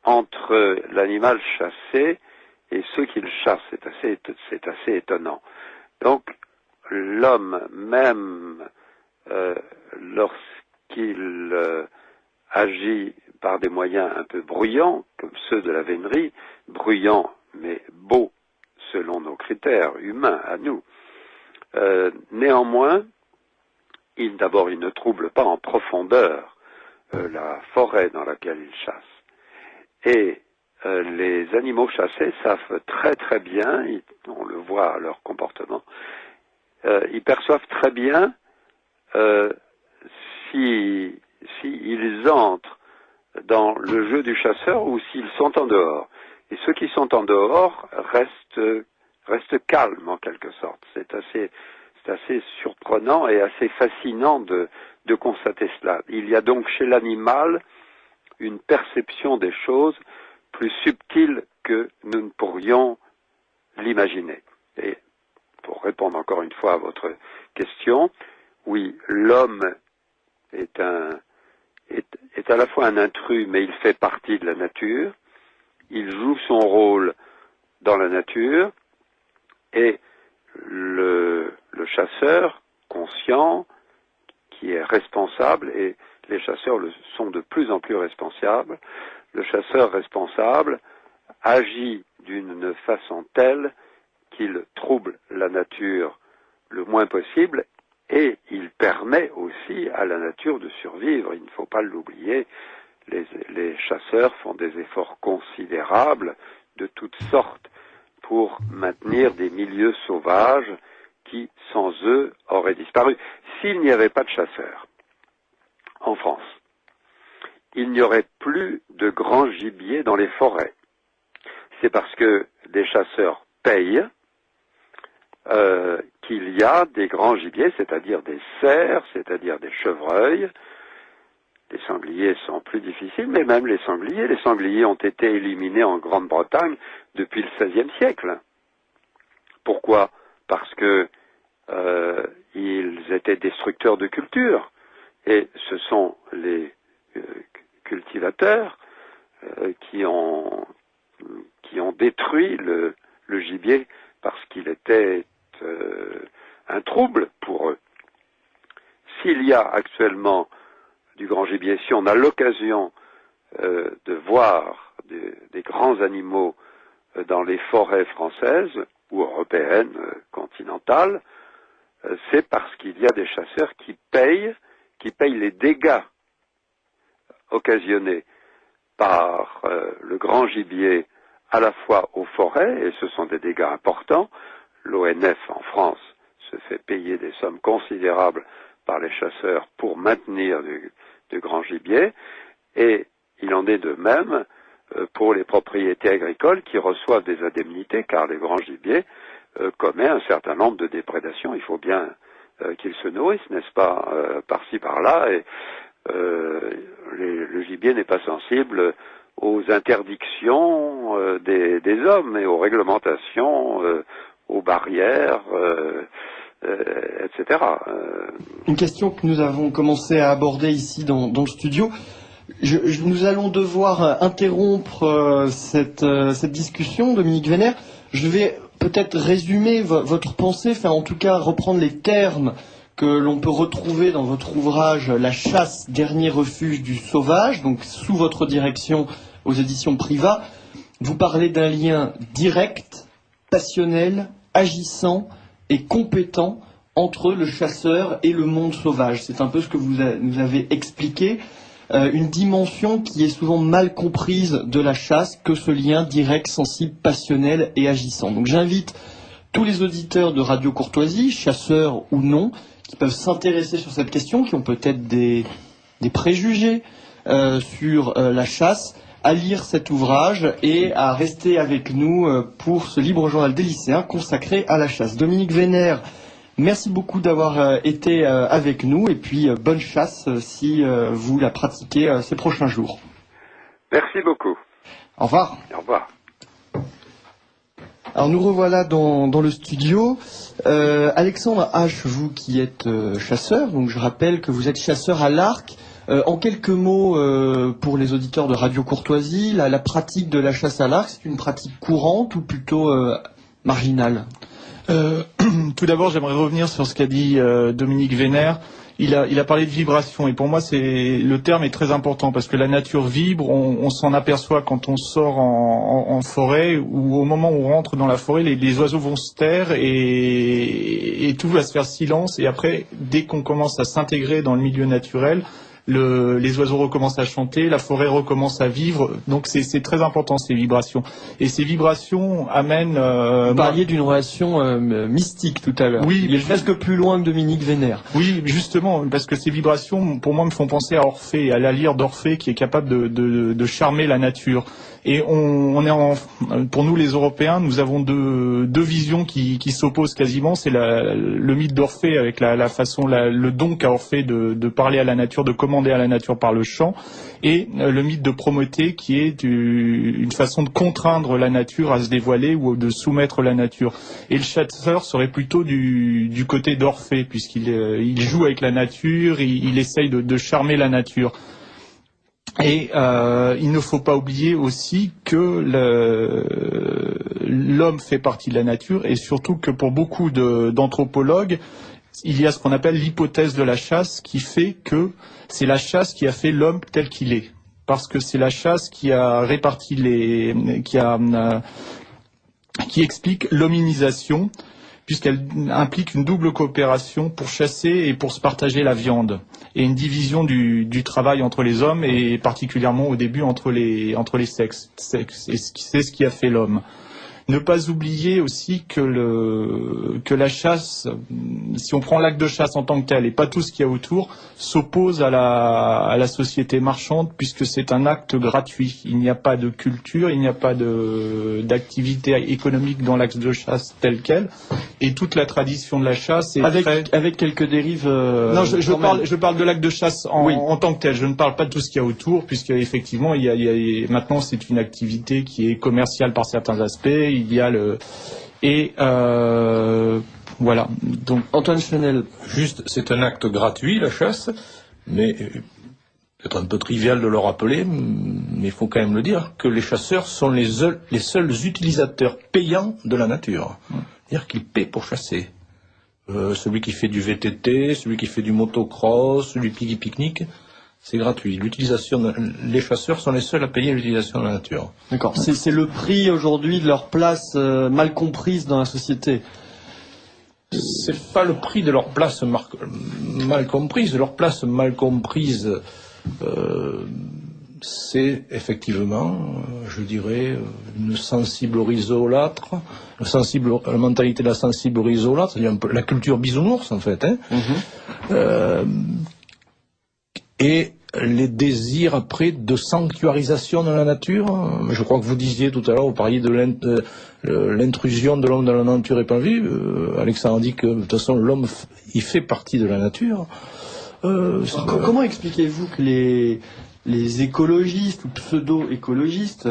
entre l'animal chassé et ceux qui le chassent. C'est assez étonnant. Donc, l'homme, même lorsqu'il agit par des moyens un peu bruyants, comme ceux de la vénerie, bruyants mais beaux selon nos critères humains à nous, néanmoins, il ne trouble pas en profondeur la forêt dans laquelle il chasse. Et les animaux chassés savent très très bien, on le voit à leur comportement, ils perçoivent très bien s'ils entrent dans le jeu du chasseur ou s'ils sont en dehors. Et ceux qui sont en dehors restent calmes en quelque sorte. C'est assez surprenant et assez fascinant de constater cela. Il y a donc chez l'animal une perception des choses plus subtile que nous ne pourrions l'imaginer. Et pour répondre encore une fois à votre question, oui, l'homme est à la fois un intrus, mais il fait partie de la nature. Il joue son rôle dans la nature et le chasseur conscient, qui est responsable, et les chasseurs sont de plus en plus responsables, le chasseur responsable agit d'une façon telle qu'il trouble la nature le moins possible et il permet aussi à la nature de survivre. Il ne faut pas l'oublier, les chasseurs font des efforts considérables de toutes sortes pour maintenir des milieux sauvages qui, sans eux, auraient disparu. S'il n'y avait pas de chasseurs en France, il n'y aurait plus de grands gibiers dans les forêts. C'est parce que des chasseurs payent qu'il y a des grands gibiers, c'est-à-dire des cerfs, c'est-à-dire des chevreuils. Les sangliers sont plus difficiles, mais même les sangliers ont été éliminés en Grande-Bretagne depuis le XVIe siècle. Pourquoi? Parce que ils étaient destructeurs de culture. Et ce sont les cultivateurs qui ont détruit le gibier parce qu'il était un trouble pour eux. S'il y a actuellement du grand gibier, si on a l'occasion de voir des grands animaux dans les forêts françaises ou européennes, continentales, c'est parce qu'il y a des chasseurs qui payent les dégâts occasionnés par le grand gibier à la fois aux forêts, et ce sont des dégâts importants. L'ONF en France se fait payer des sommes considérables par les chasseurs pour maintenir du grand gibier, et il en est de même pour les propriétés agricoles qui reçoivent des indemnités, car le grand gibier commet un certain nombre de déprédations. Il faut bien qu'ils se nourrissent, n'est-ce pas, par-ci par-là, et le gibier n'est pas sensible aux interdictions des hommes et aux réglementations, aux barrières, etc. Une question que nous avons commencé à aborder ici dans le studio. Nous allons devoir interrompre cette discussion, Dominique Vénère. Je vais peut-être résumer votre pensée, enfin en tout cas reprendre les termes que l'on peut retrouver dans votre ouvrage « La chasse, dernier refuge du sauvage », donc sous votre direction aux éditions Privat. Vous parlez d'un lien direct, passionnel, agissant et compétent entre le chasseur et le monde sauvage. C'est un peu ce que vous nous avez expliqué. Une dimension qui est souvent mal comprise de la chasse que ce lien direct, sensible, passionnel et agissant. Donc j'invite tous les auditeurs de Radio Courtoisie, chasseurs ou non, qui peuvent s'intéresser sur cette question, qui ont peut-être des préjugés sur la chasse, à lire cet ouvrage et à rester avec nous pour ce libre journal des lycéens consacré à la chasse. Dominique Vénère, merci beaucoup d'avoir été avec nous et puis bonne chasse si vous la pratiquez ces prochains jours. Merci beaucoup. Au revoir. Au revoir. Alors nous revoilà dans le studio. Alexandre H, vous qui êtes chasseur, donc je rappelle que vous êtes chasseur à l'arc. En quelques mots, pour les auditeurs de Radio Courtoisie, la pratique de la chasse à l'arc, c'est une pratique courante ou plutôt marginale ? Tout d'abord, j'aimerais revenir sur ce qu'a dit Dominique Vénère. Il a parlé de vibration, et pour moi, le terme est très important parce que la nature vibre. On s'en aperçoit quand on sort en forêt, ou au moment où on rentre dans la forêt, les oiseaux vont se taire et tout va se faire silence. Et après, dès qu'on commence à s'intégrer dans le milieu naturel, les oiseaux recommencent à chanter, la forêt recommence à vivre. Donc c'est très important, ces vibrations. Et ces vibrations amènent... Vous parliez d'une relation mystique tout à l'heure. Oui, il est presque plus loin que Dominique Vénère. Oui, justement, parce que ces vibrations, pour moi, me font penser à Orphée, à la lyre d'Orphée, qui est capable de charmer la nature. Et pour nous les Européens, nous avons deux visions qui s'opposent quasiment. C'est le mythe d'Orphée avec la façon, le don qu'a Orphée de parler à la nature, de commander à la nature par le chant, et le mythe de Prométhée qui est une façon de contraindre la nature à se dévoiler ou de soumettre la nature. Et le chasseur serait plutôt du côté d'Orphée, puisqu'il joue avec la nature, il essaye de charmer la nature. Et il ne faut pas oublier aussi que l'homme fait partie de la nature, et surtout que pour beaucoup d'anthropologues, il y a ce qu'on appelle l'hypothèse de la chasse, qui fait que c'est la chasse qui a fait l'homme tel qu'il est. Parce que c'est la chasse qui a réparti qui explique l'hominisation, puisqu'elle implique une double coopération pour chasser et pour se partager la viande, et une division du travail entre les hommes, et particulièrement au début entre les sexes. C'est ce qui a fait l'homme. Ne pas oublier aussi que la chasse, si on prend l'acte de chasse en tant que tel et pas tout ce qu'il y a autour, s'oppose à la société marchande, puisque c'est un acte gratuit. Il n'y a pas de culture, il n'y a pas d'activité économique dans l'acte de chasse tel quel, et toute la tradition de la chasse est avec quelques dérives. Non, je parle de l'acte de chasse en tant que tel. Je ne parle pas de tout ce qu'il y a autour, puisque effectivement, maintenant c'est une activité qui est commerciale par certains aspects. Voilà. Donc Antoine Chanel. Juste, c'est un acte gratuit, la chasse, mais peut-être un peu trivial de le rappeler, mais il faut quand même le dire, que les chasseurs sont les seuls utilisateurs payants de la nature. C'est-à-dire qu'ils paient pour chasser. Celui qui fait du VTT, celui qui fait du motocross, celui qui pique-nique, c'est gratuit. Les chasseurs sont les seuls à payer l'utilisation de la nature. D'accord. C'est le prix aujourd'hui de leur place mal comprise dans la société. C'est pas le prix de leur place mal comprise. Leur place mal comprise, c'est effectivement, je dirais, une sensible horizolâtre, la mentalité de la sensible horizolâtre, c'est-à-dire un peu la culture bisounours en fait, hein. Et les désirs après de sanctuarisation de la nature. Je crois que vous disiez tout à l'heure, vous parliez de l'intrusion de l'homme dans la nature est pas vue. Alexandre a dit que de toute façon l'homme il fait partie de la nature. Comment expliquez-vous que les écologistes ou pseudo-écologistes,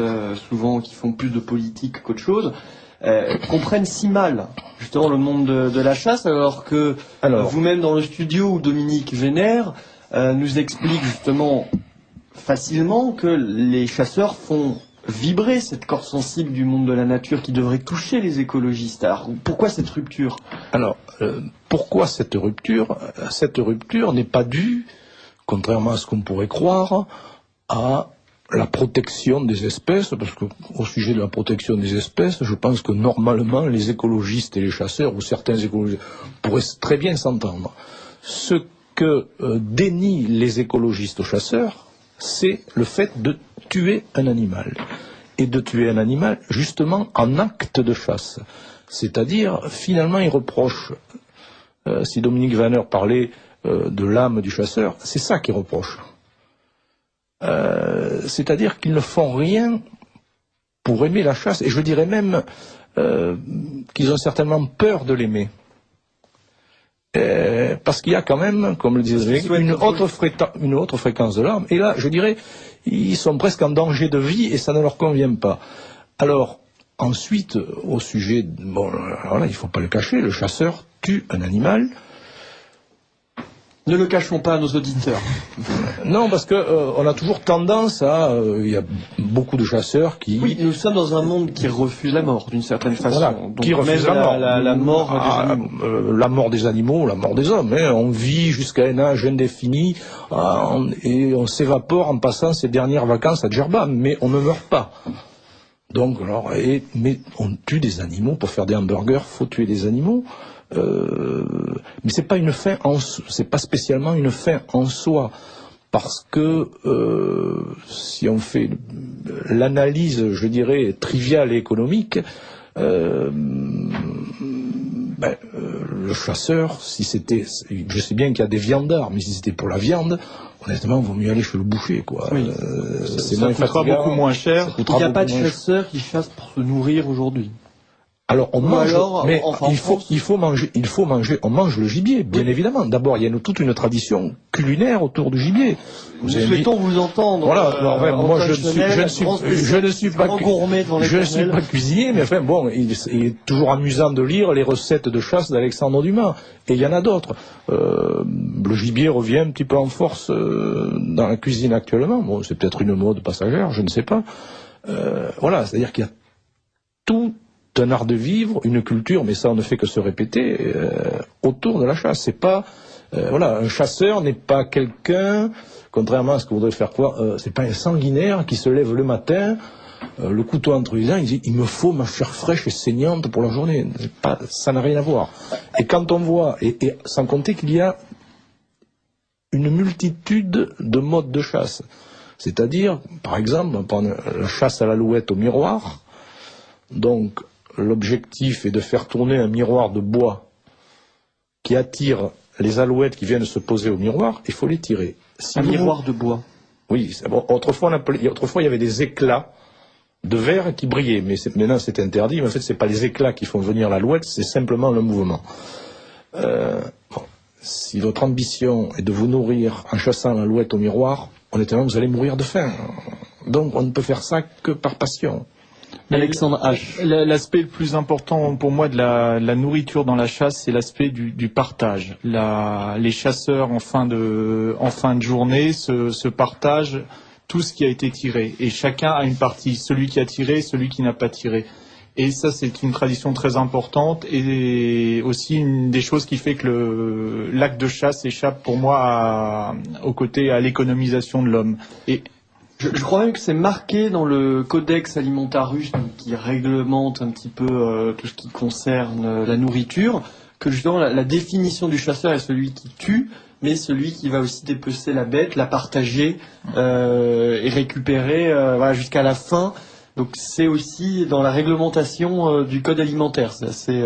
souvent qui font plus de politique qu'autre chose, comprennent si mal justement le monde de la chasse, alors que vous-même dans le studio où Dominique Vénère nous explique justement facilement que les chasseurs font vibrer cette corde sensible du monde de la nature qui devrait toucher les écologistes. Alors pourquoi cette rupture ? Alors pourquoi cette rupture ? Cette rupture n'est pas due, contrairement à ce qu'on pourrait croire, à la protection des espèces, parce qu'au sujet de la protection des espèces, je pense que normalement les écologistes et les chasseurs, ou certains écologistes, pourraient très bien s'entendre. Ce que dénient les écologistes aux chasseurs, c'est le fait de tuer un animal. Et de tuer un animal, justement, en acte de chasse. C'est-à-dire, finalement, ils reprochent, si Dominique Vanner parlait de l'âme du chasseur, c'est ça qu'ils reprochent. C'est-à-dire qu'ils ne font rien pour aimer la chasse, et je dirais même qu'ils ont certainement peur de l'aimer. Parce qu'il y a quand même, comme le disait une autre fréquence de l'âme, et là, je dirais, ils sont presque en danger de vie et ça ne leur convient pas. Alors, ensuite, au sujet, alors là, il ne faut pas le cacher, le chasseur tue un animal. Ne le cachons pas à nos auditeurs. Non, parce que on a toujours tendance à... Il y a beaucoup de chasseurs qui... Oui, nous sommes dans un monde qui refuse la mort, d'une certaine façon. Voilà, donc qui refuse la mort des animaux. La mort des animaux, la mort des hommes. Hein. On vit jusqu'à un âge indéfini et on s'évapore en passant ses dernières vacances à Djerba, mais on ne meurt pas. Donc, mais on tue des animaux pour faire des hamburgers, faut tuer des animaux. Mais c'est pas spécialement une fin en soi, parce que si on fait l'analyse, je dirais, triviale et économique, le chasseur, si c'était, je sais bien qu'il y a des viandards, mais si c'était pour la viande, honnêtement, il vaut mieux aller chez le boucher, quoi. Oui. Ça coûtera beaucoup moins cher. Il n'y a pas de chasseurs qui chassent pour se nourrir aujourd'hui. Alors on mange, mais il faut manger, on mange le gibier, bien évidemment. D'abord, il y a toute une tradition culinaire autour du gibier. Nous souhaitons vous entendre. Voilà, moi je ne suis pas cuisinier, mais enfin bon, il est toujours amusant de lire les recettes de chasse d'Alexandre Dumas, et il y en a d'autres. Le gibier revient un petit peu en force dans la cuisine actuellement. Bon, c'est peut-être une mode passagère, je ne sais pas. Voilà, c'est-à-dire qu'il y a tout un art de vivre, une culture, mais ça on ne fait que se répéter autour de la chasse. C'est pas un chasseur n'est pas quelqu'un, contrairement à ce que voudrait faire croire, c'est pas un sanguinaire qui se lève le matin, le couteau entre les dents, il dit il me faut ma chair fraîche et saignante pour la journée. Ça n'a rien à voir. Et quand on voit, et sans compter qu'il y a une multitude de modes de chasse, c'est-à-dire, par exemple, on prend la chasse à l'alouette au miroir. Donc l'objectif est de faire tourner un miroir de bois qui attire les alouettes qui viennent se poser au miroir, il faut les tirer. Miroir de bois. Oui, bon, autrefois il y avait des éclats de verre qui brillaient, mais maintenant c'est interdit. Mais en fait, c'est pas les éclats qui font venir l'alouette, c'est simplement le mouvement. Si votre ambition est de vous nourrir en chassant l'alouette au miroir, honnêtement, vous allez mourir de faim. Donc on ne peut faire ça que par passion. Alexandre H. L'aspect le plus important pour moi de la nourriture dans la chasse, c'est l'aspect du partage. Les chasseurs en fin de journée se partagent tout ce qui a été tiré. Et chacun a une partie, celui qui a tiré, celui qui n'a pas tiré. Et ça, c'est une tradition très importante et aussi une des choses qui fait que l'acte de chasse échappe pour moi à l'économisation de l'homme. Et je crois même que c'est marqué dans le Codex Alimentarius qui réglemente un petit peu tout ce qui concerne la nourriture, que justement la définition du chasseur est celui qui tue, mais celui qui va aussi dépecer la bête, la partager et récupérer jusqu'à la fin. Donc c'est aussi dans la réglementation du code alimentaire. C'est assez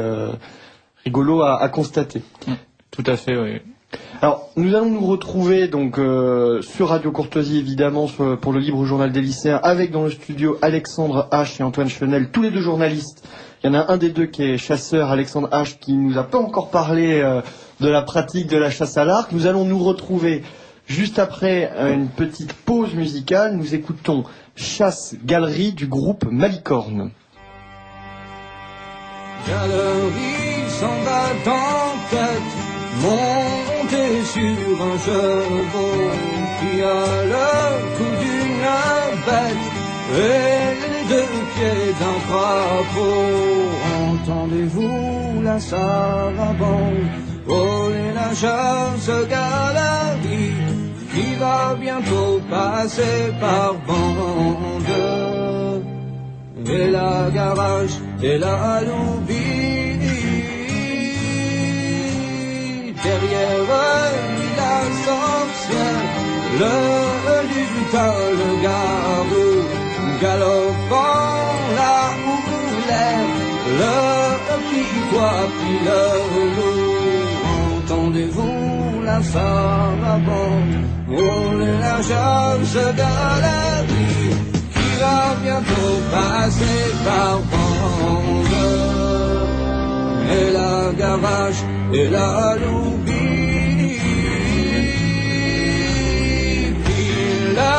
rigolo à constater. Tout à fait, oui. Alors, nous allons nous retrouver donc sur Radio Courtoisie, évidemment, pour le Libre Journal des lycéens, avec dans le studio Alexandre H et Antoine Chenel, tous les deux journalistes. Il y en a un des deux qui est chasseur, Alexandre H, qui nous a pas encore parlé de la pratique de la chasse à l'arc. Nous allons nous retrouver juste après une petite pause musicale. Nous écoutons Chasse Galerie du groupe Malicorne. Galerie s'en va en tête, monté sur un cheval qui a le cou d'une bête et les deux pieds d'un crapaud. Entendez-vous la sarabande voler la chasse galerie qui va bientôt passer par bande? Et la garage et la loubie, derrière la sorcière, le lutin, le garou, galopant la houlette, le piquois puis le loup. Entendez-vous la sarabande rouler la chasse galerie qui va bientôt passer par bande? Et la gavache et la loubie, puis le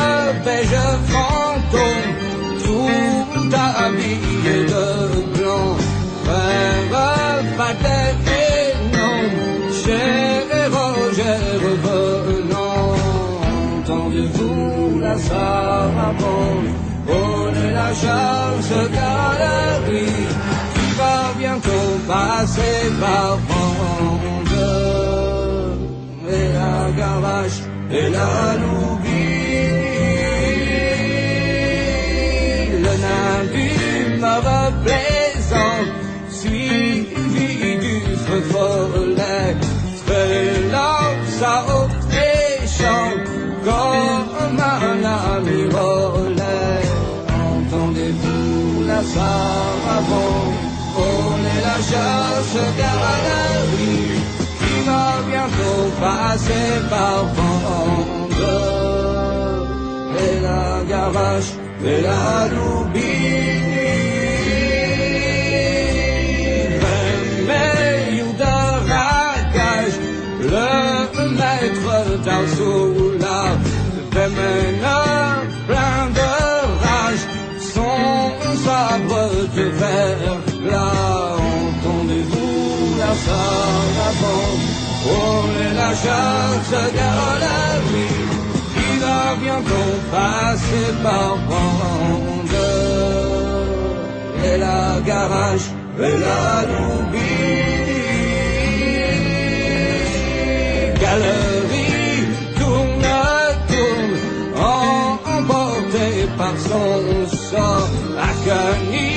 beige fantôme, tout habillé de blanc, frère Patek et non, cher Roger revenant. Entendez-vous la sarabande voler la chasse galerie qui va bientôt passer par bande? Et la gavache et la loubie, le nain du mauvais plaisant suivi du feu follet fait sa haute et chante comme un ami relais. Entendez-vous la sarabande voler la chasse galerie qui va bientôt passer par bande? Et la gavache et la loubie, mais de ragage, le maître d'Arsoula démène plein de rage son sabre de verre là. Entendez-vous la sarabande voler la chasse galerie qui va bientôt passer par bande? Et la garage et la loubie, galerie tourne, emporté par son sort, acani,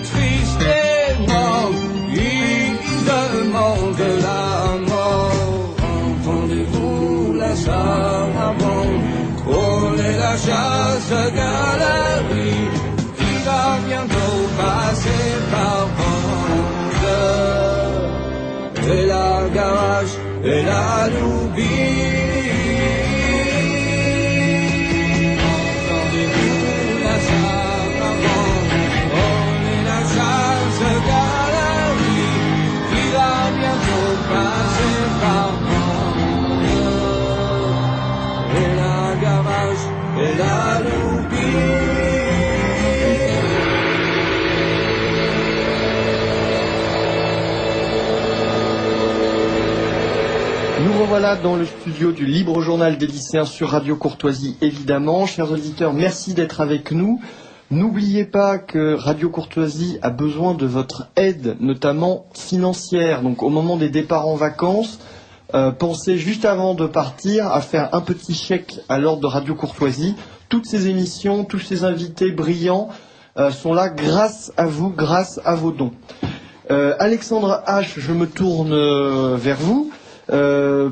triste et mort, il demande la mort. Entendez-vous la sarabande voler la chasse galerie qui va bientôt passer par bande? Et la garage et la loubie, et la loubie. voilà dans le studio du Libre Journal des lycéens sur Radio Courtoisie, évidemment. Chers auditeurs, merci d'être avec nous. N'oubliez pas que Radio Courtoisie a besoin de votre aide, notamment financière. Donc au moment des départs en vacances, pensez juste avant de partir à faire un petit chèque à l'ordre de Radio Courtoisie. Toutes ces émissions, tous ces invités brillants sont là grâce à vous, grâce à vos dons. Alexandre H, je me tourne vers vous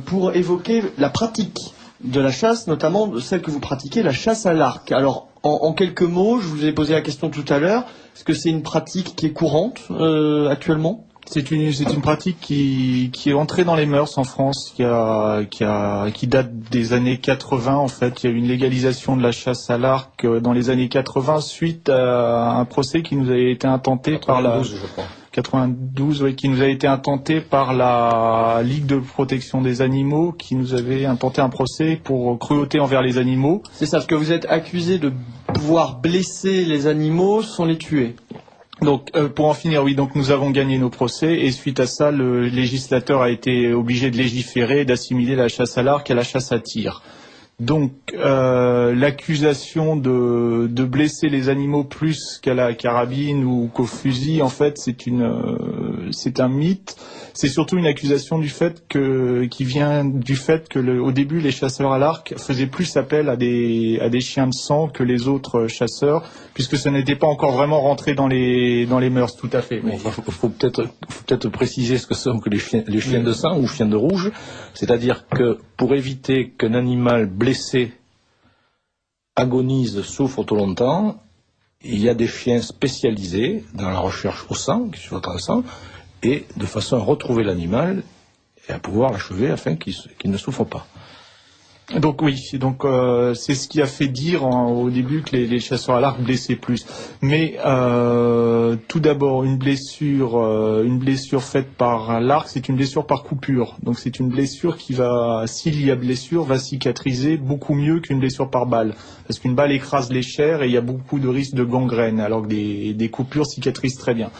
pour évoquer la pratique de la chasse, notamment celle que vous pratiquez, la chasse à l'arc. Alors, en quelques mots, je vous ai posé la question tout à l'heure, est-ce que c'est une pratique qui est courante actuellement ? C'est une pratique qui est entrée dans les mœurs en France, qui date des années 80 en fait. Il y a eu une légalisation de la chasse à l'arc dans les années 80 suite à un procès qui nous avait été intenté par la 92, oui, qui nous a été intenté par la Ligue de protection des animaux, qui nous avait intenté un procès pour cruauté envers les animaux. C'est ça, parce que vous êtes accusé de pouvoir blesser les animaux sans les tuer. Donc, pour en finir, oui, donc nous avons gagné nos procès et suite à ça, le législateur a été obligé de légiférer et d'assimiler la chasse à l'arc à la chasse à tir. Donc, l'accusation de blesser les animaux plus qu'à la carabine ou qu'au fusil, en fait, c'est un mythe. C'est surtout une accusation qui vient du fait que au début, les chasseurs à l'arc faisaient plus appel à des chiens de sang que les autres chasseurs, puisque ça n'était pas encore vraiment rentré dans les mœurs, tout à fait. Il faut peut-être préciser ce que sont que les chiens de sang ou chiens de rouge. C'est-à-dire que pour éviter qu'un animal blessé agonise, souffre trop longtemps, il y a des chiens spécialisés dans la recherche au sang, qui sont intéressants, et de façon à retrouver l'animal et à pouvoir l'achever afin qu'il ne souffre pas. Donc oui, c'est ce qui a fait dire au début que les chasseurs à l'arc blessaient plus. Mais tout d'abord, une blessure faite par l'arc, c'est une blessure par coupure. Donc c'est une blessure qui s'il y a blessure, va cicatriser beaucoup mieux qu'une blessure par balle. Parce qu'une balle écrase les chairs et il y a beaucoup de risques de gangrène, alors que des coupures cicatrisent très bien.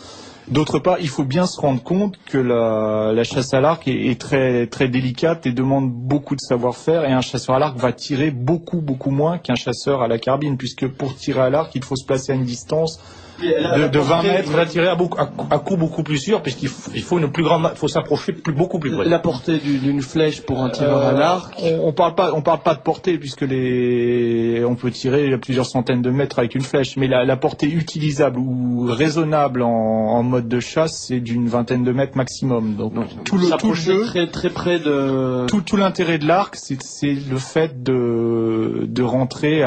D'autre part, il faut bien se rendre compte que la chasse à l'arc est très, très délicate et demande beaucoup de savoir-faire, et un chasseur à l'arc va tirer beaucoup, beaucoup moins qu'un chasseur à la carabine, puisque pour tirer à l'arc, il faut se placer à une distance de 20 mètres. Il va tirer à coup beaucoup plus sûr, puisqu'il faut il faut s'approcher beaucoup plus près. La portée d'une flèche pour un tireur à l'arc. On parle pas de portée, puisque on peut tirer à plusieurs centaines de mètres avec une flèche, mais la portée utilisable ou raisonnable en mode de chasse, c'est d'une vingtaine de mètres maximum. Donc tout le jeu, très, très près de. Tout l'intérêt de l'arc, c'est le fait de rentrer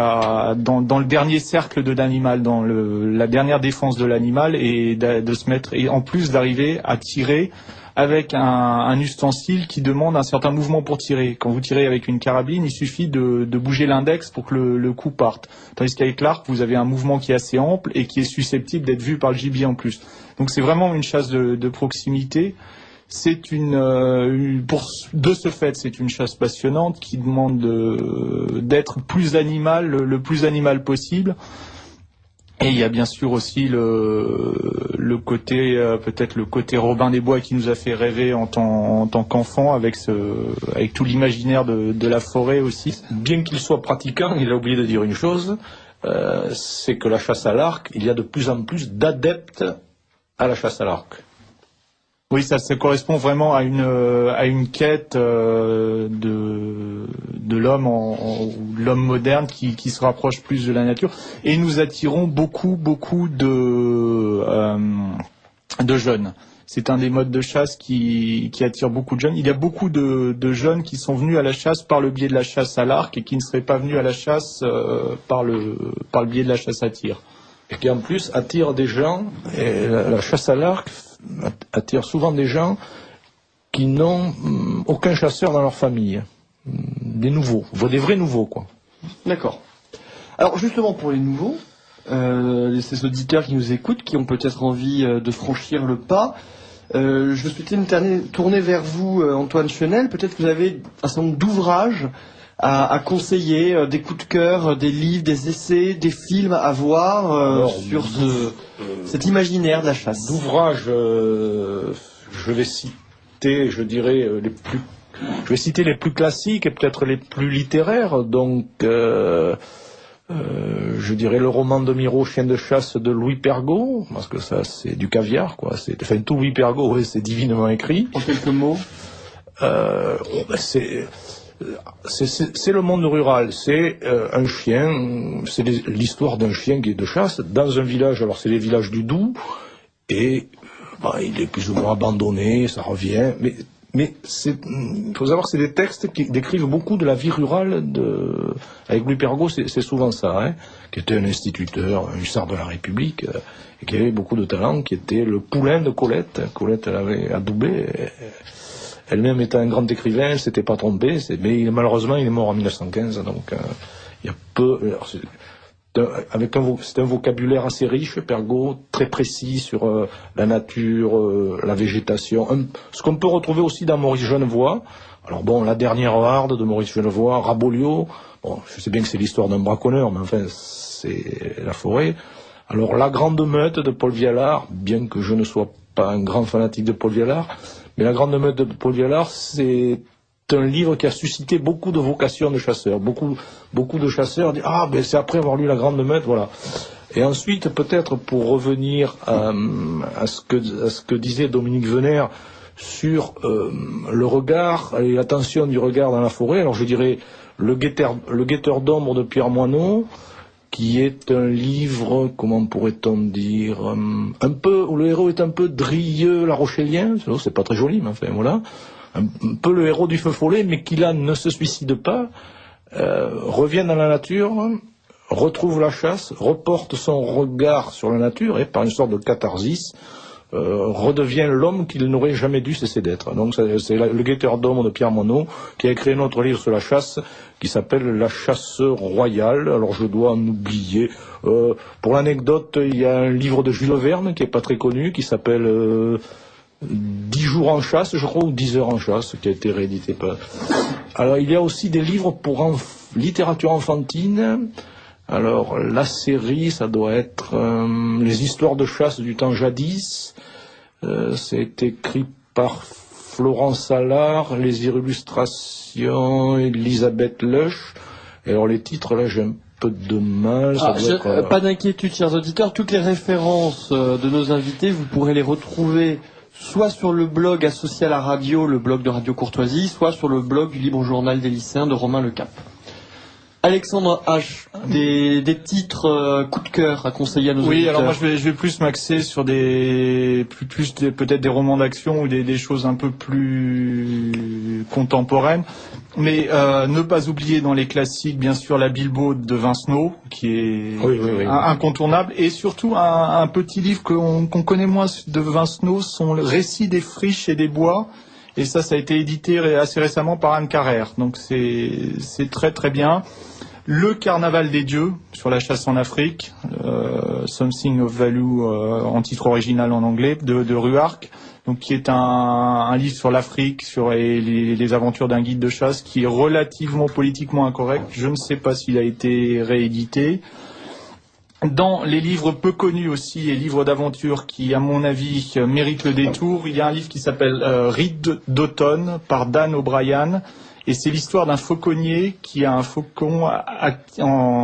dans le dernier cercle de l'animal, dans la dernière défense de l'animal, et de se mettre, et en plus d'arriver à tirer avec un ustensile qui demande un certain mouvement pour tirer. Quand vous tirez avec une carabine, il suffit de bouger l'index pour que le coup parte. Tandis qu'avec l'arc, vous avez un mouvement qui est assez ample et qui est susceptible d'être vu par le gibier en plus. Donc c'est vraiment une chasse de proximité. C'est de ce fait, c'est une chasse passionnante qui demande d'être le plus animal possible. Et il y a bien sûr aussi le côté, peut-être le côté Robin des Bois qui nous a fait rêver en tant qu'enfant, avec tout l'imaginaire de la forêt aussi. Bien qu'il soit pratiquant, il a oublié de dire une chose, c'est que la chasse à l'arc, il y a de plus en plus d'adeptes à la chasse à l'arc. Oui, ça correspond vraiment à une quête de l'homme, l'homme moderne qui se rapproche plus de la nature. Et nous attirons beaucoup de jeunes. C'est un des modes de chasse qui attire beaucoup de jeunes. Il y a beaucoup de jeunes qui sont venus à la chasse par le biais de la chasse à l'arc et qui ne seraient pas venus à la chasse par le biais de la chasse à tir. Et qui en plus attire des gens, et la chasse à l'arc attire souvent des gens qui n'ont aucun chasseur dans leur famille. Des nouveaux, des vrais nouveaux, quoi. D'accord. Alors justement pour les nouveaux, ces auditeurs qui nous écoutent, qui ont peut-être envie de franchir le pas, je souhaitais me tourner vers vous, Antoine Chenel. Peut-être que vous avez un certain nombre d'ouvrages à conseiller, des coups de cœur, des livres, des essais, des films à voir sur cet imaginaire de la chasse. D'ouvrages, je vais citer, je dirais, les plus Je vais citer les plus classiques et peut-être les plus littéraires. Donc, je dirais le roman de Miro, Chien de chasse de Louis Pergaud, parce que ça c'est du caviar, quoi. Enfin, tout Louis Pergaud, ouais, c'est divinement écrit. En quelques mots. C'est le monde rural. C'est un chien. C'est l'histoire d'un chien qui est de chasse dans un village. Alors c'est les villages du Doubs et il est plus ou moins abandonné. Ça revient, mais il faut savoir que c'est des textes qui décrivent beaucoup de la vie rurale avec Louis Pergaud, c'est souvent ça, hein, qui était un instituteur, un hussard de la République, et qui avait beaucoup de talent, qui était le poulain de Colette. Colette, elle avait adoubé, elle-même était un grand écrivain, elle s'était pas trompée, mais malheureusement il est mort en 1915, donc il y a peu... C'est un vocabulaire assez riche, Pergaud, très précis sur la nature, la végétation, ce qu'on peut retrouver aussi dans Maurice Genevoix. Alors bon, La dernière harde de Maurice Genevoix, Raboliau, bon, je sais bien que c'est l'histoire d'un braconneur, mais enfin, c'est la forêt. Alors La grande meute de Paul Vialard, bien que je ne sois pas un grand fanatique de Paul Vialard, mais La grande meute de Paul Vialard, c'est un livre qui a suscité beaucoup de vocations de chasseurs. Beaucoup de chasseurs disent c'est après avoir lu La grande meute, voilà. Et ensuite, peut-être pour revenir à ce que disait Dominique Venère sur le regard et l'attention du regard dans la forêt, alors je dirais Le guetteur d'ombre de Pierre Moineau, qui est un livre, comment pourrait-on dire, un peu où le héros est un peu Drieux la Rochélien, c'est pas très joli, mais enfin voilà. Un peu le héros du feu follet, mais qui là ne se suicide pas, revient dans la nature, retrouve la chasse, reporte son regard sur la nature et par une sorte de catharsis redevient l'homme qu'il n'aurait jamais dû cesser d'être. Donc c'est le guetteur d'ombre de Pierre Moineau qui a écrit un autre livre sur la chasse qui s'appelle La chasse royale. Alors je dois en oublier. Pour l'anecdote, il y a un livre de Jules Verne qui est pas très connu qui s'appelle 10 jours en chasse, je crois, ou 10 heures en chasse, qui a été réédité par... Alors, il y a aussi des livres pour littérature enfantine. Alors, la série, ça doit être Les histoires de chasse du temps jadis. C'est écrit par Florence Allard, les illustrations Elisabeth Leuch. Et alors, les titres, là, j'ai un peu de mal. Pas d'inquiétude, chers auditeurs. Toutes les références de nos invités, vous pourrez les retrouver soit sur le blog associé à la radio, le blog de Radio Courtoisie, soit sur le blog du Libre Journal des lycéens de Romain Lecap. Alexandre H, des titres coup de cœur à conseiller à nos auditeurs. Oui, alors moi je vais plus m'axer sur peut-être des romans d'action ou des choses un peu plus contemporaines. Mais ne pas oublier dans les classiques, bien sûr, La Bilbo de Vincenot, qui est incontournable, et surtout un petit livre qu'on connaît moins de Vincenot, sont le Récit des friches et des bois, et ça a été édité assez récemment par Anne Carrère, donc c'est très très bien. Le Carnaval des dieux sur la chasse en Afrique, Something of Value en titre original en anglais, de Ruark. Donc, qui est un livre sur l'Afrique, sur les aventures d'un guide de chasse, qui est relativement politiquement incorrect. Je ne sais pas s'il a été réédité. Dans les livres peu connus aussi, et livres d'aventure qui, à mon avis, méritent le détour, il y a un livre qui s'appelle Ride d'automne par Dan O'Brien. Et c'est l'histoire d'un fauconnier qui a un faucon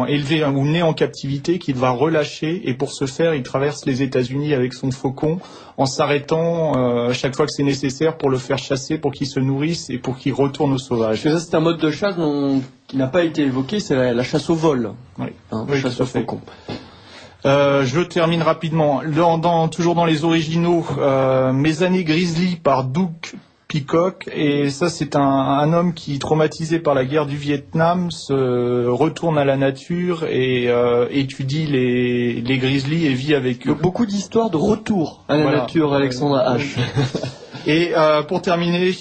élevé ou né en captivité qu'il va relâcher. Et pour ce faire, il traverse les États-Unis avec son faucon en s'arrêtant chaque fois que c'est nécessaire pour le faire chasser, pour qu'il se nourrisse et pour qu'il retourne au sauvage. Parce que ça, c'est un mode de chasse qui n'a pas été évoqué, c'est la chasse au vol. Oui, la chasse au faucon. Je termine rapidement. Toujours dans les originaux, Mes années grizzly par Doug Peacock, et ça c'est un homme qui, traumatisé par la guerre du Vietnam, se retourne à la nature et étudie les grizzlies et vit avec eux. Beaucoup d'histoires de retour à la nature, Alexandre H. Et pour terminer,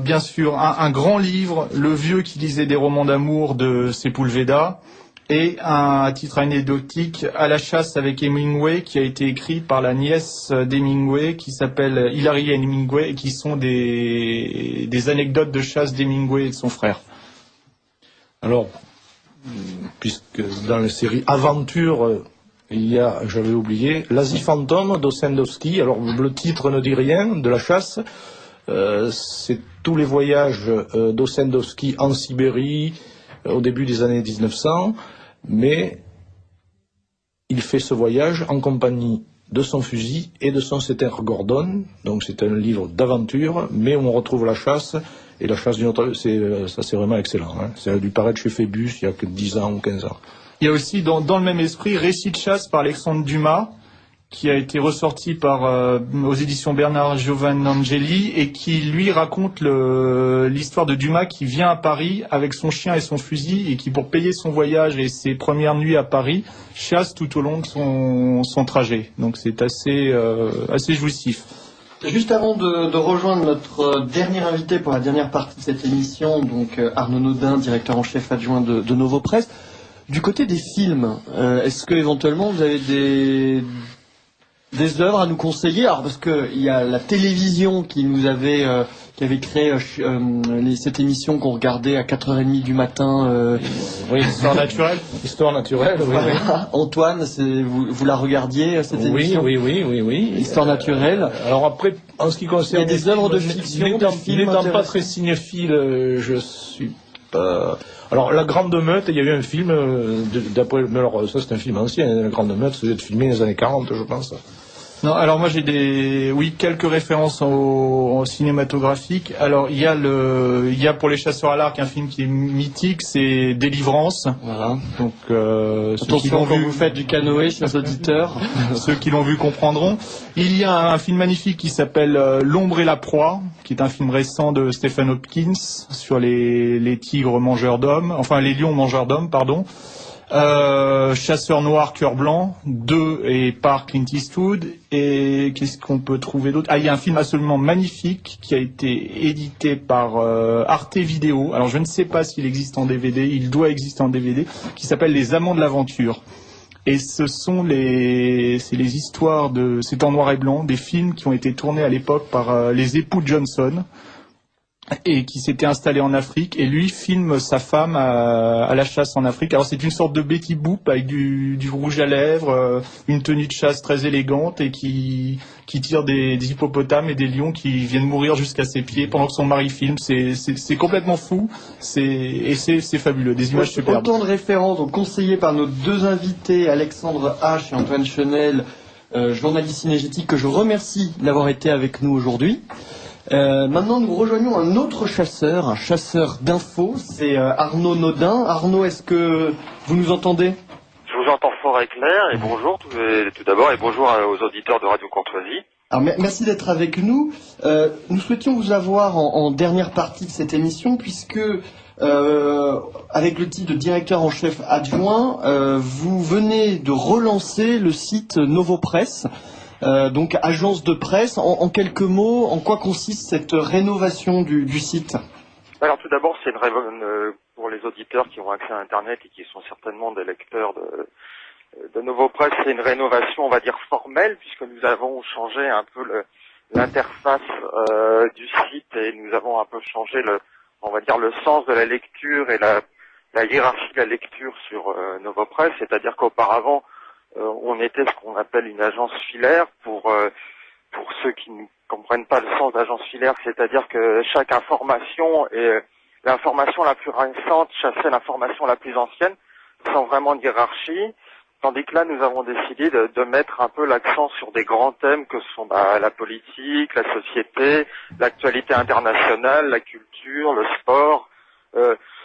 bien sûr, un grand livre, Le vieux qui lisait des romans d'amour de Sepulveda, et à titre anecdotique, À la chasse avec Hemingway, qui a été écrit par la nièce d'Hemingway, qui s'appelle Hilary Hemingway, et qui sont des anecdotes de chasse d'Hemingway et de son frère. Alors, puisque dans la série Aventure, il y a, j'avais oublié, L'Asie fantôme d'Ossendowski. Alors, le titre ne dit rien, de la chasse. c'est tous les voyages d'Ossendowski en Sibérie au début des années 1900, mais il fait ce voyage en compagnie de son fusil et de son Setter Gordon. Donc c'est un livre d'aventure, mais on retrouve la chasse, et la chasse d'une autre, c'est vraiment excellent. Hein. Ça a dû paraître chez Phébus il y a que 10 ans ou 15 ans. Il y a aussi dans le même esprit Récit de chasse par Alexandre Dumas, qui a été ressorti aux éditions Bernard Giovannangeli et qui lui raconte l'histoire de Dumas qui vient à Paris avec son chien et son fusil et qui, pour payer son voyage et ses premières nuits à Paris, chasse tout au long de son trajet. Donc c'est assez jouissif. Juste avant de rejoindre notre dernier invité pour la dernière partie de cette émission, donc Arnaud Naudin, directeur en chef adjoint de Novo Presse, du côté des films, est-ce que éventuellement vous avez des œuvres à nous conseiller? Alors parce que il y a la télévision qui avait créé cette émission qu'on regardait à 4h30 du matin. Oui, Histoire naturelle. Histoire naturelle, oui. Voilà. Oui. Antoine, vous la regardiez cette émission? Oui. Histoire naturelle. Alors après, en ce qui concerne il y a des œuvres de fiction, n'étant pas très cinéphile, je suis pas. Alors La Grande Meute, il y a eu un film mais alors ça c'est un film ancien, La Grande Meute, ça doit être filmé dans les années 40, je pense. Non, alors moi j'ai quelques références au cinématographique. Alors il y a pour les chasseurs à l'arc un film qui est mythique, c'est Délivrance. Voilà. Donc attention quand vous faites du canoë, chers auditeurs. Ceux qui l'ont vu comprendront. Il y a un film magnifique qui s'appelle L'ombre et la proie, qui est un film récent de Stephen Hopkins sur les tigres mangeurs d'hommes, enfin les lions mangeurs d'hommes, pardon. Chasseur noir, cœur blanc, 2 et par Clint Eastwood. Et qu'est-ce qu'on peut trouver d'autre? Il y a un film absolument magnifique qui a été édité par Arte Vidéo. Alors je ne sais pas s'il existe en DVD, il doit exister en DVD, qui s'appelle Les Amants de l'aventure. Et ce sont c'est les histoires c'est en noir et blanc, des films qui ont été tournés à l'époque par les époux Johnson, et qui s'était installé en Afrique, et lui filme sa femme à la chasse en Afrique. Alors c'est une sorte de Betty Boop avec du rouge à lèvres, une tenue de chasse très élégante, et qui tire des hippopotames et des lions qui viennent mourir jusqu'à ses pieds pendant que son mari filme. C'est complètement fou, c'est fabuleux, des images superbes. Autant de références donc conseillées par nos deux invités, Alexandre H et Antoine Chenel, journalistes cinégétiques, que je remercie d'avoir été avec nous aujourd'hui. Maintenant, nous rejoignons un autre chasseur, un chasseur d'infos, c'est Arnaud Naudin. Arnaud, est-ce que vous nous entendez? Je vous entends fort et clair, et bonjour tout d'abord, et bonjour aux auditeurs de Radio Courtoisie. Alors, merci d'être avec nous. Nous souhaitions vous avoir en dernière partie de cette émission, puisque avec le titre de directeur en chef adjoint, vous venez de relancer le site Novo Presse. Donc agence de presse, en quelques mots, en quoi consiste cette rénovation du site? Alors tout d'abord, c'est pour les auditeurs qui ont accès à Internet et qui sont certainement des lecteurs de Novo Presse, c'est une rénovation, on va dire, formelle, puisque nous avons changé un peu l'interface du site, et nous avons un peu changé on va dire, le sens de la lecture et la hiérarchie de la lecture sur Novo Presse, c'est-à-dire qu'auparavant, on était ce qu'on appelle une agence filaire. Pour ceux qui ne comprennent pas le sens d'agence filaire, c'est-à-dire que chaque information est l'information la plus récente chassait l'information la plus ancienne, sans vraiment de hiérarchie. Tandis que là, nous avons décidé de mettre un peu l'accent sur des grands thèmes que sont la politique, la société, l'actualité internationale, la culture, le sport.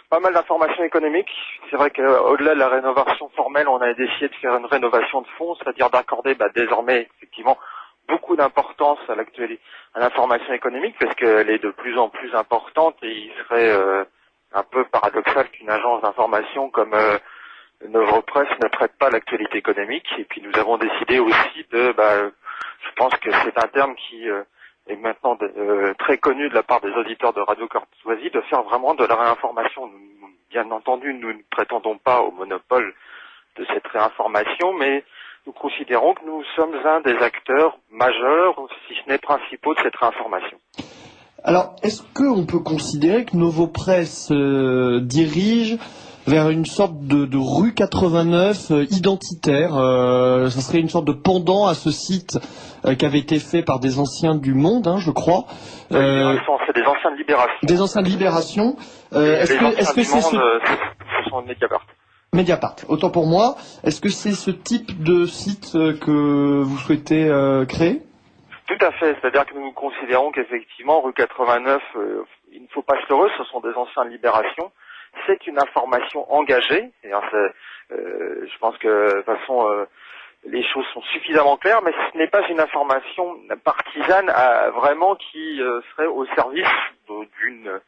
Pas mal d'informations économiques. C'est vrai qu'au-delà de la rénovation formelle, on a décidé de faire une rénovation de fond, c'est-à-dire d'accorder désormais effectivement beaucoup d'importance à l'information économique, parce qu'elle est de plus en plus importante, et il serait un peu paradoxal qu'une agence d'information comme Novo Presse ne traite pas l'actualité économique. Et puis nous avons décidé aussi je pense que c'est un terme qui est maintenant très connu de la part des auditeurs de Radio Courtoisie, de faire vraiment de la réinformation. Bien entendu, nous ne prétendons pas au monopole de cette réinformation, mais nous considérons que nous sommes un des acteurs majeurs, si ce n'est principaux, de cette réinformation. Alors, est-ce qu'on peut considérer que Novo Presse dirige vers une sorte de rue 89 identitaire. Ça serait une sorte de pendant à ce site qui avait été fait par des anciens du Monde, je crois. C'est des anciens de Libération. Des anciens de Libération. Est-ce que c'est ce sont Mediapart. Mediapart, autant pour moi. Est-ce que c'est ce type de site que vous souhaitez créer ? Tout à fait, c'est-à-dire que nous considérons qu'effectivement, rue 89, il ne faut pas se leurrer, ce sont des anciens de Libération. C'est une information engagée. Je pense que de toute façon, les choses sont suffisamment claires, mais ce n'est pas une information partisane vraiment qui serait au service d'une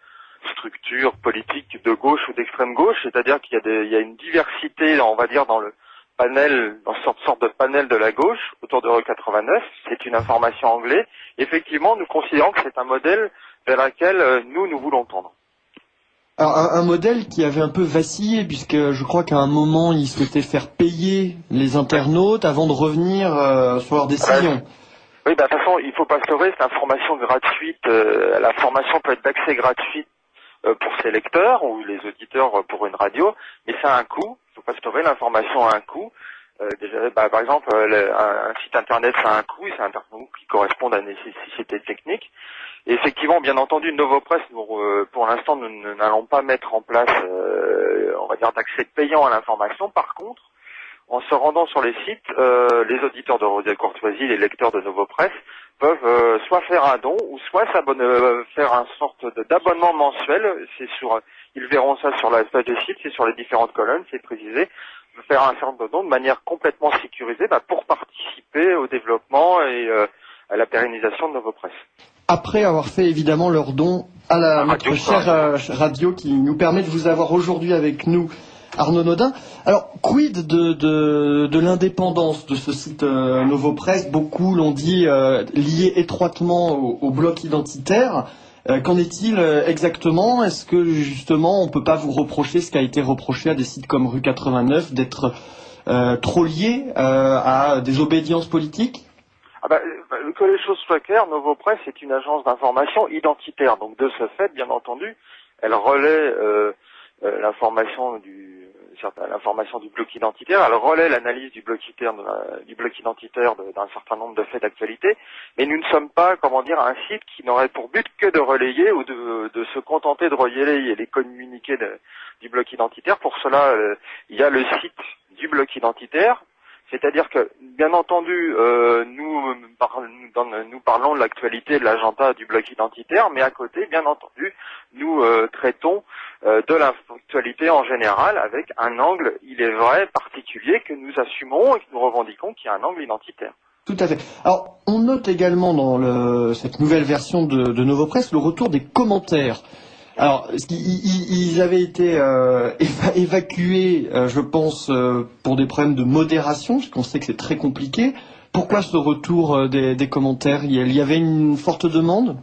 structure politique de gauche ou d'extrême gauche. C'est-à-dire qu'il y a une diversité, on va dire, dans le panel, dans cette sorte de panel de la gauche autour de rue 89. C'est une information anglaise. Effectivement, nous considérons que c'est un modèle vers lequel nous voulons tendre. Alors, un modèle qui avait un peu vacillé, puisque je crois qu'à un moment, il souhaitait faire payer les internautes avant de revenir sur leur décision. Oui, de toute façon, il faut pas se leurrer, c'est une information gratuite. La formation peut être d'accès gratuit pour ses lecteurs ou les auditeurs pour une radio, mais ça a un coût. Il faut pas se leurrer, l'information a un coût. Par exemple, un site internet, ça a un coût, c'est un coût qui correspond à une nécessité technique. Et effectivement, bien entendu, Novopresse, pour l'instant, nous n'allons pas mettre en place, on va dire, d'accès payant à l'information. Par contre, en se rendant sur les sites, les auditeurs de Radio Courtoisie, les lecteurs de Novopresse, peuvent soit faire un don ou soit faire une sorte d'abonnement mensuel. Ils verront ça sur la page des sites, c'est sur les différentes colonnes, c'est précisé. Faire un certain nombre de dons de manière complètement sécurisée pour participer au développement et à la pérennisation de Novopresse. Après avoir fait évidemment leur don à notre chère radio qui nous permet de vous avoir aujourd'hui avec nous, Arnaud Nodin. Alors, quid de l'indépendance de ce site Novopresse ? Beaucoup l'ont dit lié étroitement au bloc identitaire. Qu'en est-il exactement ? Est-ce que justement on peut pas vous reprocher ce qui a été reproché à des sites comme rue 89 d'être trop liés à des obédiences politiques ? Que les choses soient claires, Novopresse est une agence d'information identitaire. Donc de ce fait, bien entendu, elle relaie l'information du bloc identitaire, elle relaie l'analyse du bloc identitaire d'un certain nombre de faits d'actualité, mais nous ne sommes pas, un site qui n'aurait pour but que de relayer ou de se contenter de relayer les communiqués du bloc identitaire. Pour cela, il y a le site du bloc identitaire. C'est-à-dire que, bien entendu, nous parlons de l'actualité, de l'agenda du bloc identitaire, mais à côté, bien entendu, nous traitons de l'actualité en général avec un angle, il est vrai, particulier que nous assumons et que nous revendiquons, qui est un angle identitaire. Tout à fait. Alors, on note également dans cette nouvelle version de Novopresse le retour des commentaires. Alors, ils avaient été évacués, je pense, pour des problèmes de modération, parce qu'on sait que c'est très compliqué. Pourquoi ce retour des commentaires ? Il y avait une forte demande ?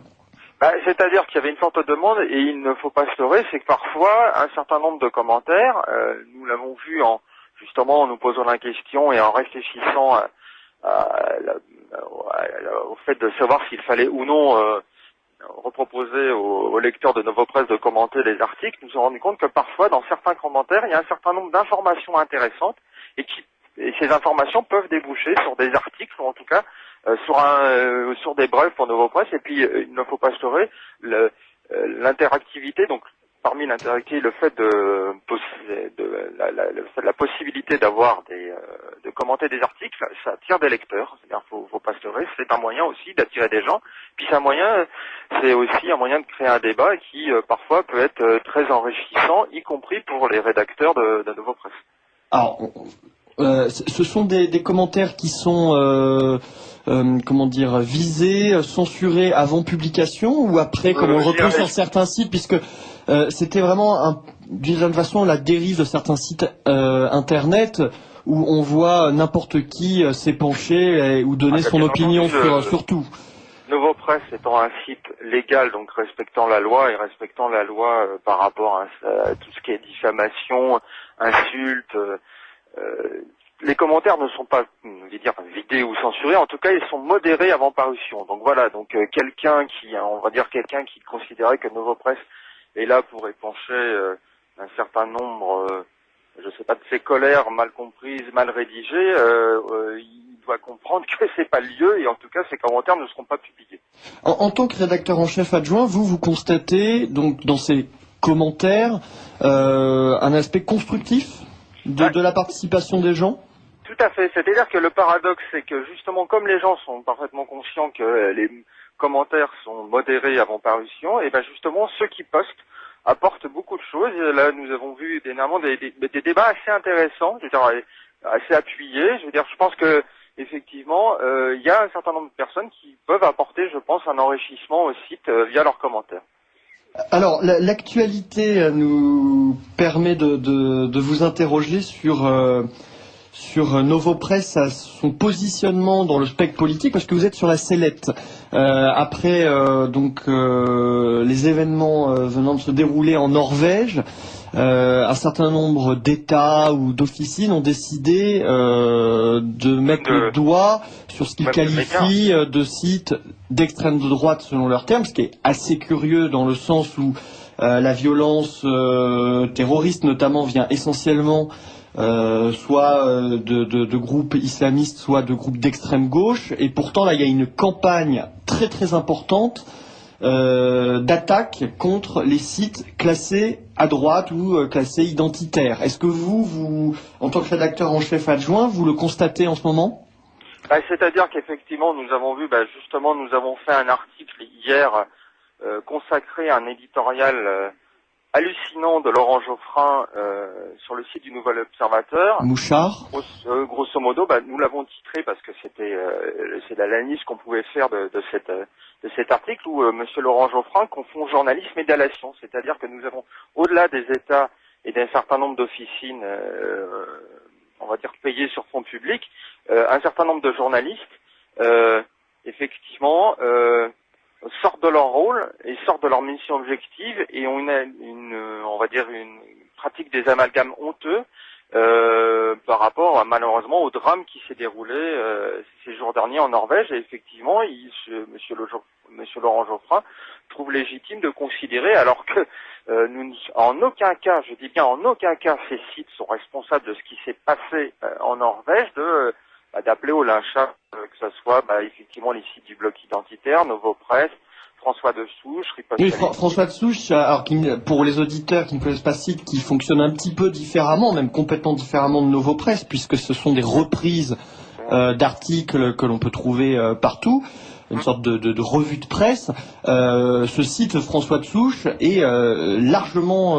C'est-à-dire qu'il y avait une forte demande et il ne faut pas se leurrer, c'est que parfois, un certain nombre de commentaires, nous l'avons vu en nous posant la question et en réfléchissant au fait de savoir s'il fallait ou non reproposer aux lecteurs de Novopresse de commenter les articles, nous nous sommes rendus compte que parfois, dans certains commentaires, il y a un certain nombre d'informations intéressantes et ces informations peuvent déboucher sur des articles ou en tout cas sur des brèves pour Novopresse. Et puis, il ne faut pas se leurrer, l'interactivité, donc parmi l'interactivité, le fait de la possibilité de commenter des articles, ça attire des lecteurs. C'est-à-dire, faut pas se leurrer, c'est un moyen aussi d'attirer des gens. Puis c'est aussi un moyen de créer un débat qui parfois peut être très enrichissant, y compris pour les rédacteurs de Novopresse. Alors, ce sont des commentaires qui sont visés, censurés avant publication ou après, comme on le retrouve sur certains sites, puisque c'était vraiment d'une certaine façon la dérive de certains sites internet où on voit n'importe qui s'épancher ou donner son opinion sur tout. Novopresse étant un site légal, donc respectant la loi par rapport à tout ce qui est diffamation, insultes, les commentaires ne sont pas, vidés ou censurés. En tout cas, ils sont modérés avant parution. Donc voilà. quelqu'un qui considérait que Novopresse est là pour épancher un certain nombre, je sais pas, de ses colères mal comprises, mal rédigées, il doit comprendre que c'est pas le lieu et en tout cas ces commentaires ne seront pas publiés. En tant que rédacteur en chef adjoint, vous constatez donc dans ces commentaires un aspect constructif de la participation des gens? Tout à fait. C'est-à-dire que le paradoxe, c'est que justement, comme les gens sont parfaitement conscients que les commentaires sont modérés avant parution, et ben justement, ceux qui postent apportent beaucoup de choses. Et là, nous avons vu dernièrement des débats assez intéressants, je veux dire, assez appuyés. Je veux dire, je pense que effectivement, il y a un certain nombre de personnes qui peuvent apporter, je pense, un enrichissement au site via leurs commentaires. Alors, l'actualité nous permet de vous interroger sur Novopresse, à son positionnement dans le spectre politique, parce que vous êtes sur la sellette. Après les événements venant de se dérouler en Norvège, un certain nombre d'États ou d'officines ont décidé de mettre le doigt sur ce qu'ils qualifient de sites d'extrême droite selon leurs termes, ce qui est assez curieux dans le sens où la violence terroriste notamment vient essentiellement soit de groupes islamistes, soit de groupes d'extrême gauche, et pourtant là il y a une campagne très très importante d'attaque contre les sites classés à droite ou classés identitaires. Est-ce que vous, en tant que rédacteur en chef adjoint, vous le constatez en ce moment? C'est-à-dire qu'effectivement, nous avons vu, justement, nous avons fait un article hier consacré à un éditorial hallucinant de Laurent Geoffrin sur le site du Nouvel Observateur. Mouchard. Grosso modo, nous l'avons titré parce que c'est l'analyse qu'on pouvait faire de cet article où Monsieur Laurent Geoffrin confond journalisme et délation, c'est-à-dire que nous avons, au-delà des États et d'un certain nombre d'officines, on va dire payées sur fonds publics, un certain nombre de journalistes, effectivement, sortent de leur rôle et sortent de leur mission objective et ont on va dire une pratique des amalgames honteux par rapport malheureusement au drame qui s'est déroulé ces jours derniers en Norvège. Et effectivement, Monsieur Laurent Geoffrin trouve légitime de considérer, alors que en aucun cas, je dis bien en aucun cas, ces sites sont responsables de ce qui s'est passé en Norvège, d'appeler au lynchage, que ce soit effectivement les sites du bloc identitaire, Novopresse, François de Souche, Riposte. Oui, François de Souche, alors pour les auditeurs qui ne connaissent pas ce site, qui fonctionne un petit peu différemment, même complètement différemment de Novopresse, puisque ce sont des reprises d'articles que l'on peut trouver partout, une sorte de revue de presse. Ce site François de Souche est largement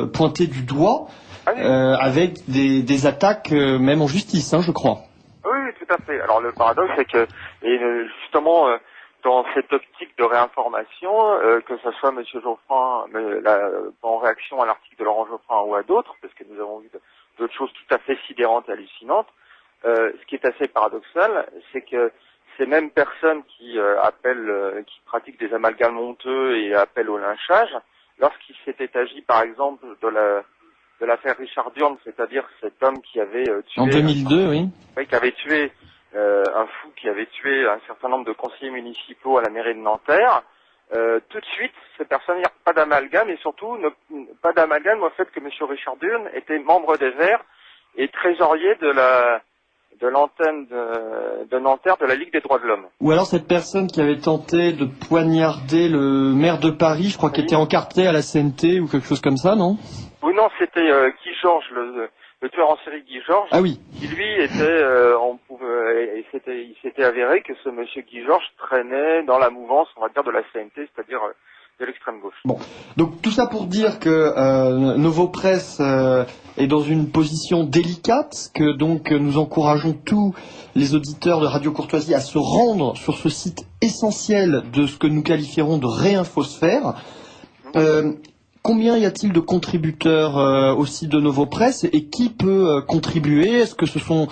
pointé du doigt, avec des attaques même en justice, je crois. Oui, tout à fait. Alors le paradoxe, c'est que justement dans cette optique de réinformation, que ce soit Monsieur Geoffrin, en réaction à l'article de Laurent Geoffrin ou à d'autres, parce que nous avons vu d'autres choses tout à fait sidérantes et hallucinantes, ce qui est assez paradoxal, c'est que ces mêmes personnes qui qui pratiquent des amalgames honteux et appellent au lynchage, lorsqu'il s'était agi par exemple de l'affaire Richard Durn, c'est-à-dire cet homme qui avait tué... En 2002, oui. Oui, qui avait tué un fou, qui avait tué un certain nombre de conseillers municipaux à la mairie de Nanterre. Tout de suite, ces personnes, pas d'amalgame, et surtout pas d'amalgame au fait que M. Richard Durn était membre des Verts et trésorier de l'antenne de Nanterre de la Ligue des droits de l'homme. Ou alors cette personne qui avait tenté de poignarder le maire de Paris, je crois qu'il était encarté à la CNT ou quelque chose comme ça, non? Oui, non, c'était Guy Georges, le tueur en série Guy Georges, qui lui était, il s'était avéré que ce monsieur Guy Georges traînait dans la mouvance, on va dire, de la CNT, c'est-à-dire de l'extrême gauche. Bon, donc tout ça pour dire que Novopresse est dans une position délicate, que donc nous encourageons tous les auditeurs de Radio Courtoisie à se rendre sur ce site essentiel de ce que nous qualifierons de réinfosphère. Combien y a-t-il de contributeurs au site de Novopresse et qui peut contribuer? Est-ce que ce sont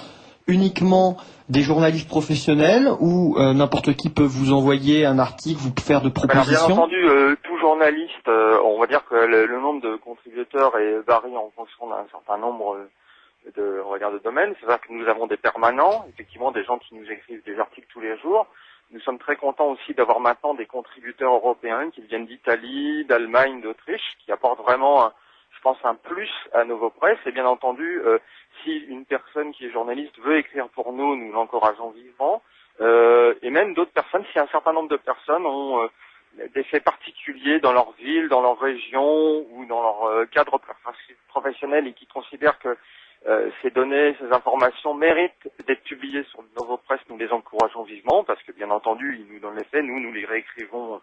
uniquement des journalistes professionnels ou n'importe qui peut vous envoyer un article, vous faire de propositions? Alors, bien entendu, tout journaliste, on va dire que le nombre de contributeurs varie en fonction d'un certain nombre de domaines. C'est-à-dire que nous avons des permanents, effectivement des gens qui nous écrivent des articles tous les jours. Nous sommes très contents aussi d'avoir maintenant des contributeurs européens qui viennent d'Italie, d'Allemagne, d'Autriche, qui apportent vraiment, je pense, un plus à Novo Presse. Et bien entendu, si une personne qui est journaliste veut écrire pour nous, nous l'encourageons vivement. Et même d'autres personnes, si un certain nombre de personnes ont des faits particuliers dans leur ville, dans leur région ou dans leur cadre professionnel et qui considèrent que ces données, ces informations méritent d'être publiées sur Novo Presse, nous les encourageons vivement parce que bien entendu, ils nous donnent les faits, nous les réécrivons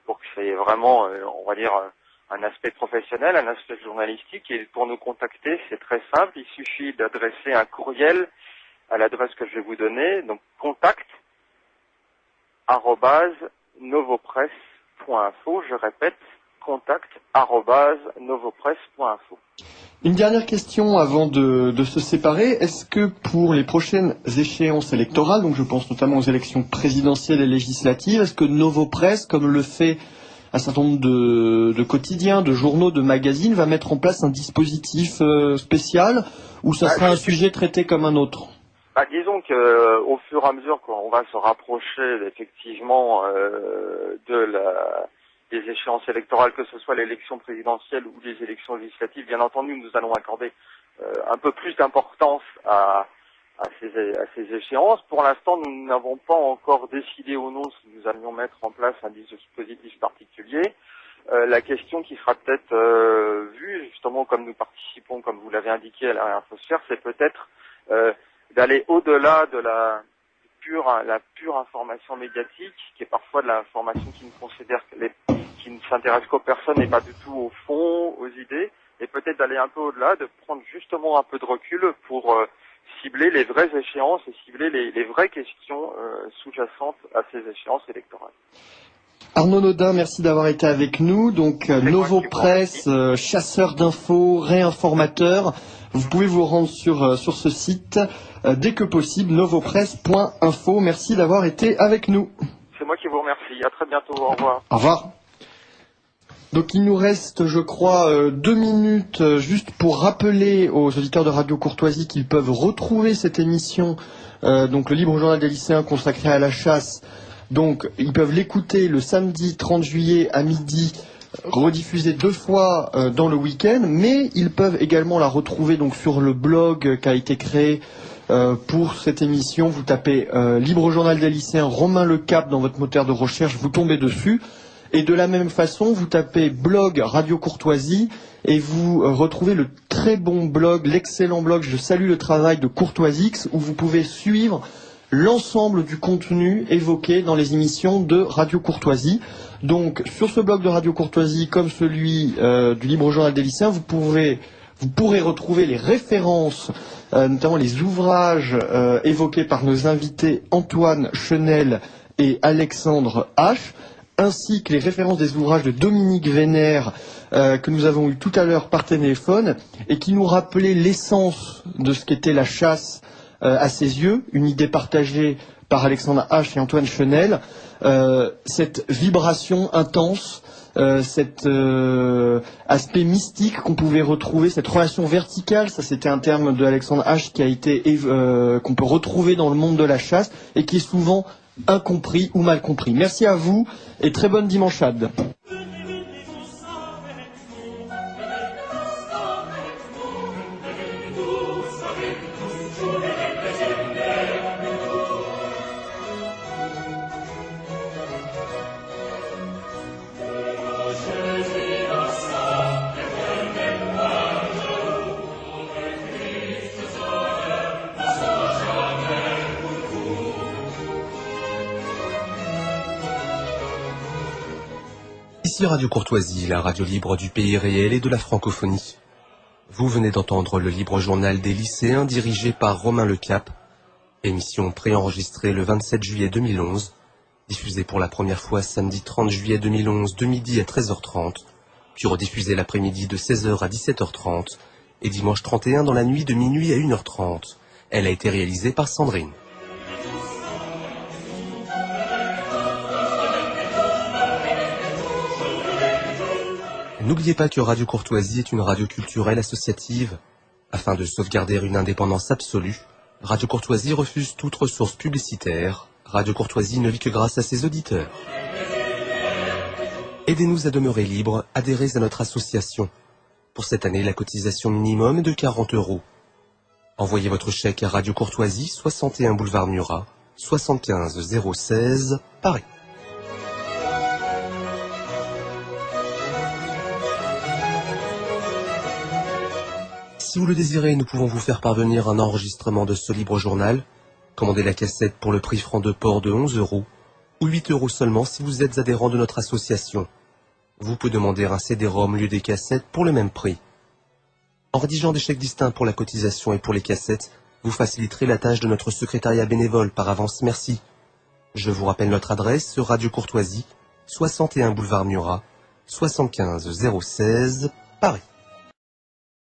pour que c'est vraiment, on va dire, un aspect professionnel, un aspect journalistique. Et pour nous contacter, c'est très simple, il suffit d'adresser un courriel à l'adresse que je vais vous donner, donc contact@novopresse.info, je répète, contact@novopresse.info. Une dernière question avant de se séparer. Est-ce que pour les prochaines échéances électorales, donc je pense notamment aux élections présidentielles et législatives, est-ce que Novo Presse, comme le fait un certain nombre de quotidiens, de journaux, de magazines, va mettre en place un dispositif spécial ou ça sera un sujet traité comme un autre ? Disons que au fur et à mesure qu'on va se rapprocher effectivement des échéances électorales, que ce soit l'élection présidentielle ou les élections législatives, bien entendu, nous allons accorder un peu plus d'importance à ces échéances. Pour l'instant, nous n'avons pas encore décidé ou non si nous allions mettre en place un dispositif particulier. La question qui sera peut-être vue, justement, comme nous participons, comme vous l'avez indiqué, à la réinfosphère, c'est peut-être d'aller au-delà de la pure information médiatique, qui est parfois de l'information qui ne s'intéresse qu'aux personnes et pas du tout au fond, aux idées, et peut-être d'aller un peu au-delà, de prendre justement un peu de recul pour cibler les vraies échéances et cibler les vraies questions sous-jacentes à ces échéances électorales. Arnaud Nodin, merci d'avoir été avec nous. Donc Novo Presse, chasseur d'infos, réinformateur. Vous pouvez vous rendre sur ce site dès que possible, novopresse.info. Merci d'avoir été avec nous. C'est moi qui vous remercie. À très bientôt. Au revoir. Au revoir. Donc il nous reste, je crois, 2 minutes juste pour rappeler aux auditeurs de Radio Courtoisie qu'ils peuvent retrouver cette émission, donc le Libre Journal des lycéens consacré à la chasse. Donc ils peuvent l'écouter le samedi 30 juillet à midi, rediffusée 2 fois dans le week-end, mais ils peuvent également la retrouver donc sur le blog qui a été créé pour cette émission. Vous tapez Libre Journal des lycéens Romain Le Cap dans votre moteur de recherche, vous tombez dessus. Et de la même façon, vous tapez blog Radio Courtoisie et vous retrouvez le très bon blog, l'excellent blog Je salue le travail de Courtoisix, où vous pouvez suivre l'ensemble du contenu évoqué dans les émissions de Radio Courtoisie. Donc sur ce blog de Radio Courtoisie, comme celui du Libre Journal des lycéens, vous pourrez retrouver les références, notamment les ouvrages évoqués par nos invités Antoine Chenel et Alexandre H, ainsi que les références des ouvrages de Dominique Vénère que nous avons eu tout à l'heure par téléphone et qui nous rappelaient l'essence de ce qu'était la chasse à ses yeux, une idée partagée par Alexandre H et Antoine Chenel, cette vibration intense, cet aspect mystique qu'on pouvait retrouver, cette relation verticale, ça c'était un terme de Alexandre H qui a été qu'on peut retrouver dans le monde de la chasse et qui est souvent incompris ou mal compris. Merci à vous et très bonne dimanchade. Ici Radio Courtoisie, la radio libre du pays réel et de la francophonie. Vous venez d'entendre le Libre Journal des lycéens dirigé par Romain Le Cap, émission préenregistrée le 27 juillet 2011, diffusée pour la première fois samedi 30 juillet 2011 de midi à 13h30, puis rediffusée l'après-midi de 16h à 17h30 et dimanche 31 dans la nuit de minuit à 1h30. Elle a été réalisée par Sandrine. N'oubliez pas que Radio Courtoisie est une radio culturelle associative. Afin de sauvegarder une indépendance absolue, Radio Courtoisie refuse toute ressource publicitaire. Radio Courtoisie ne vit que grâce à ses auditeurs. Aidez-nous à demeurer libres, adhérez à notre association. Pour Pour cette année, la cotisation minimum est de 40 €. Envoyez votre chèque à Radio Courtoisie, 61 boulevard Murat, 75 016, Paris. Si vous le désirez, nous pouvons vous faire parvenir un enregistrement de ce libre journal. Commandez la cassette pour le prix franc de port de 11 € ou 8 € seulement si vous êtes adhérent de notre association. Vous pouvez demander un CD-ROM au lieu des cassettes pour le même prix. En rédigeant des chèques distincts pour la cotisation et pour les cassettes, vous faciliterez la tâche de notre secrétariat bénévole. Par avance, merci. Je vous rappelle notre adresse, Radio Courtoisie, 61 boulevard Murat, 75 016, Paris.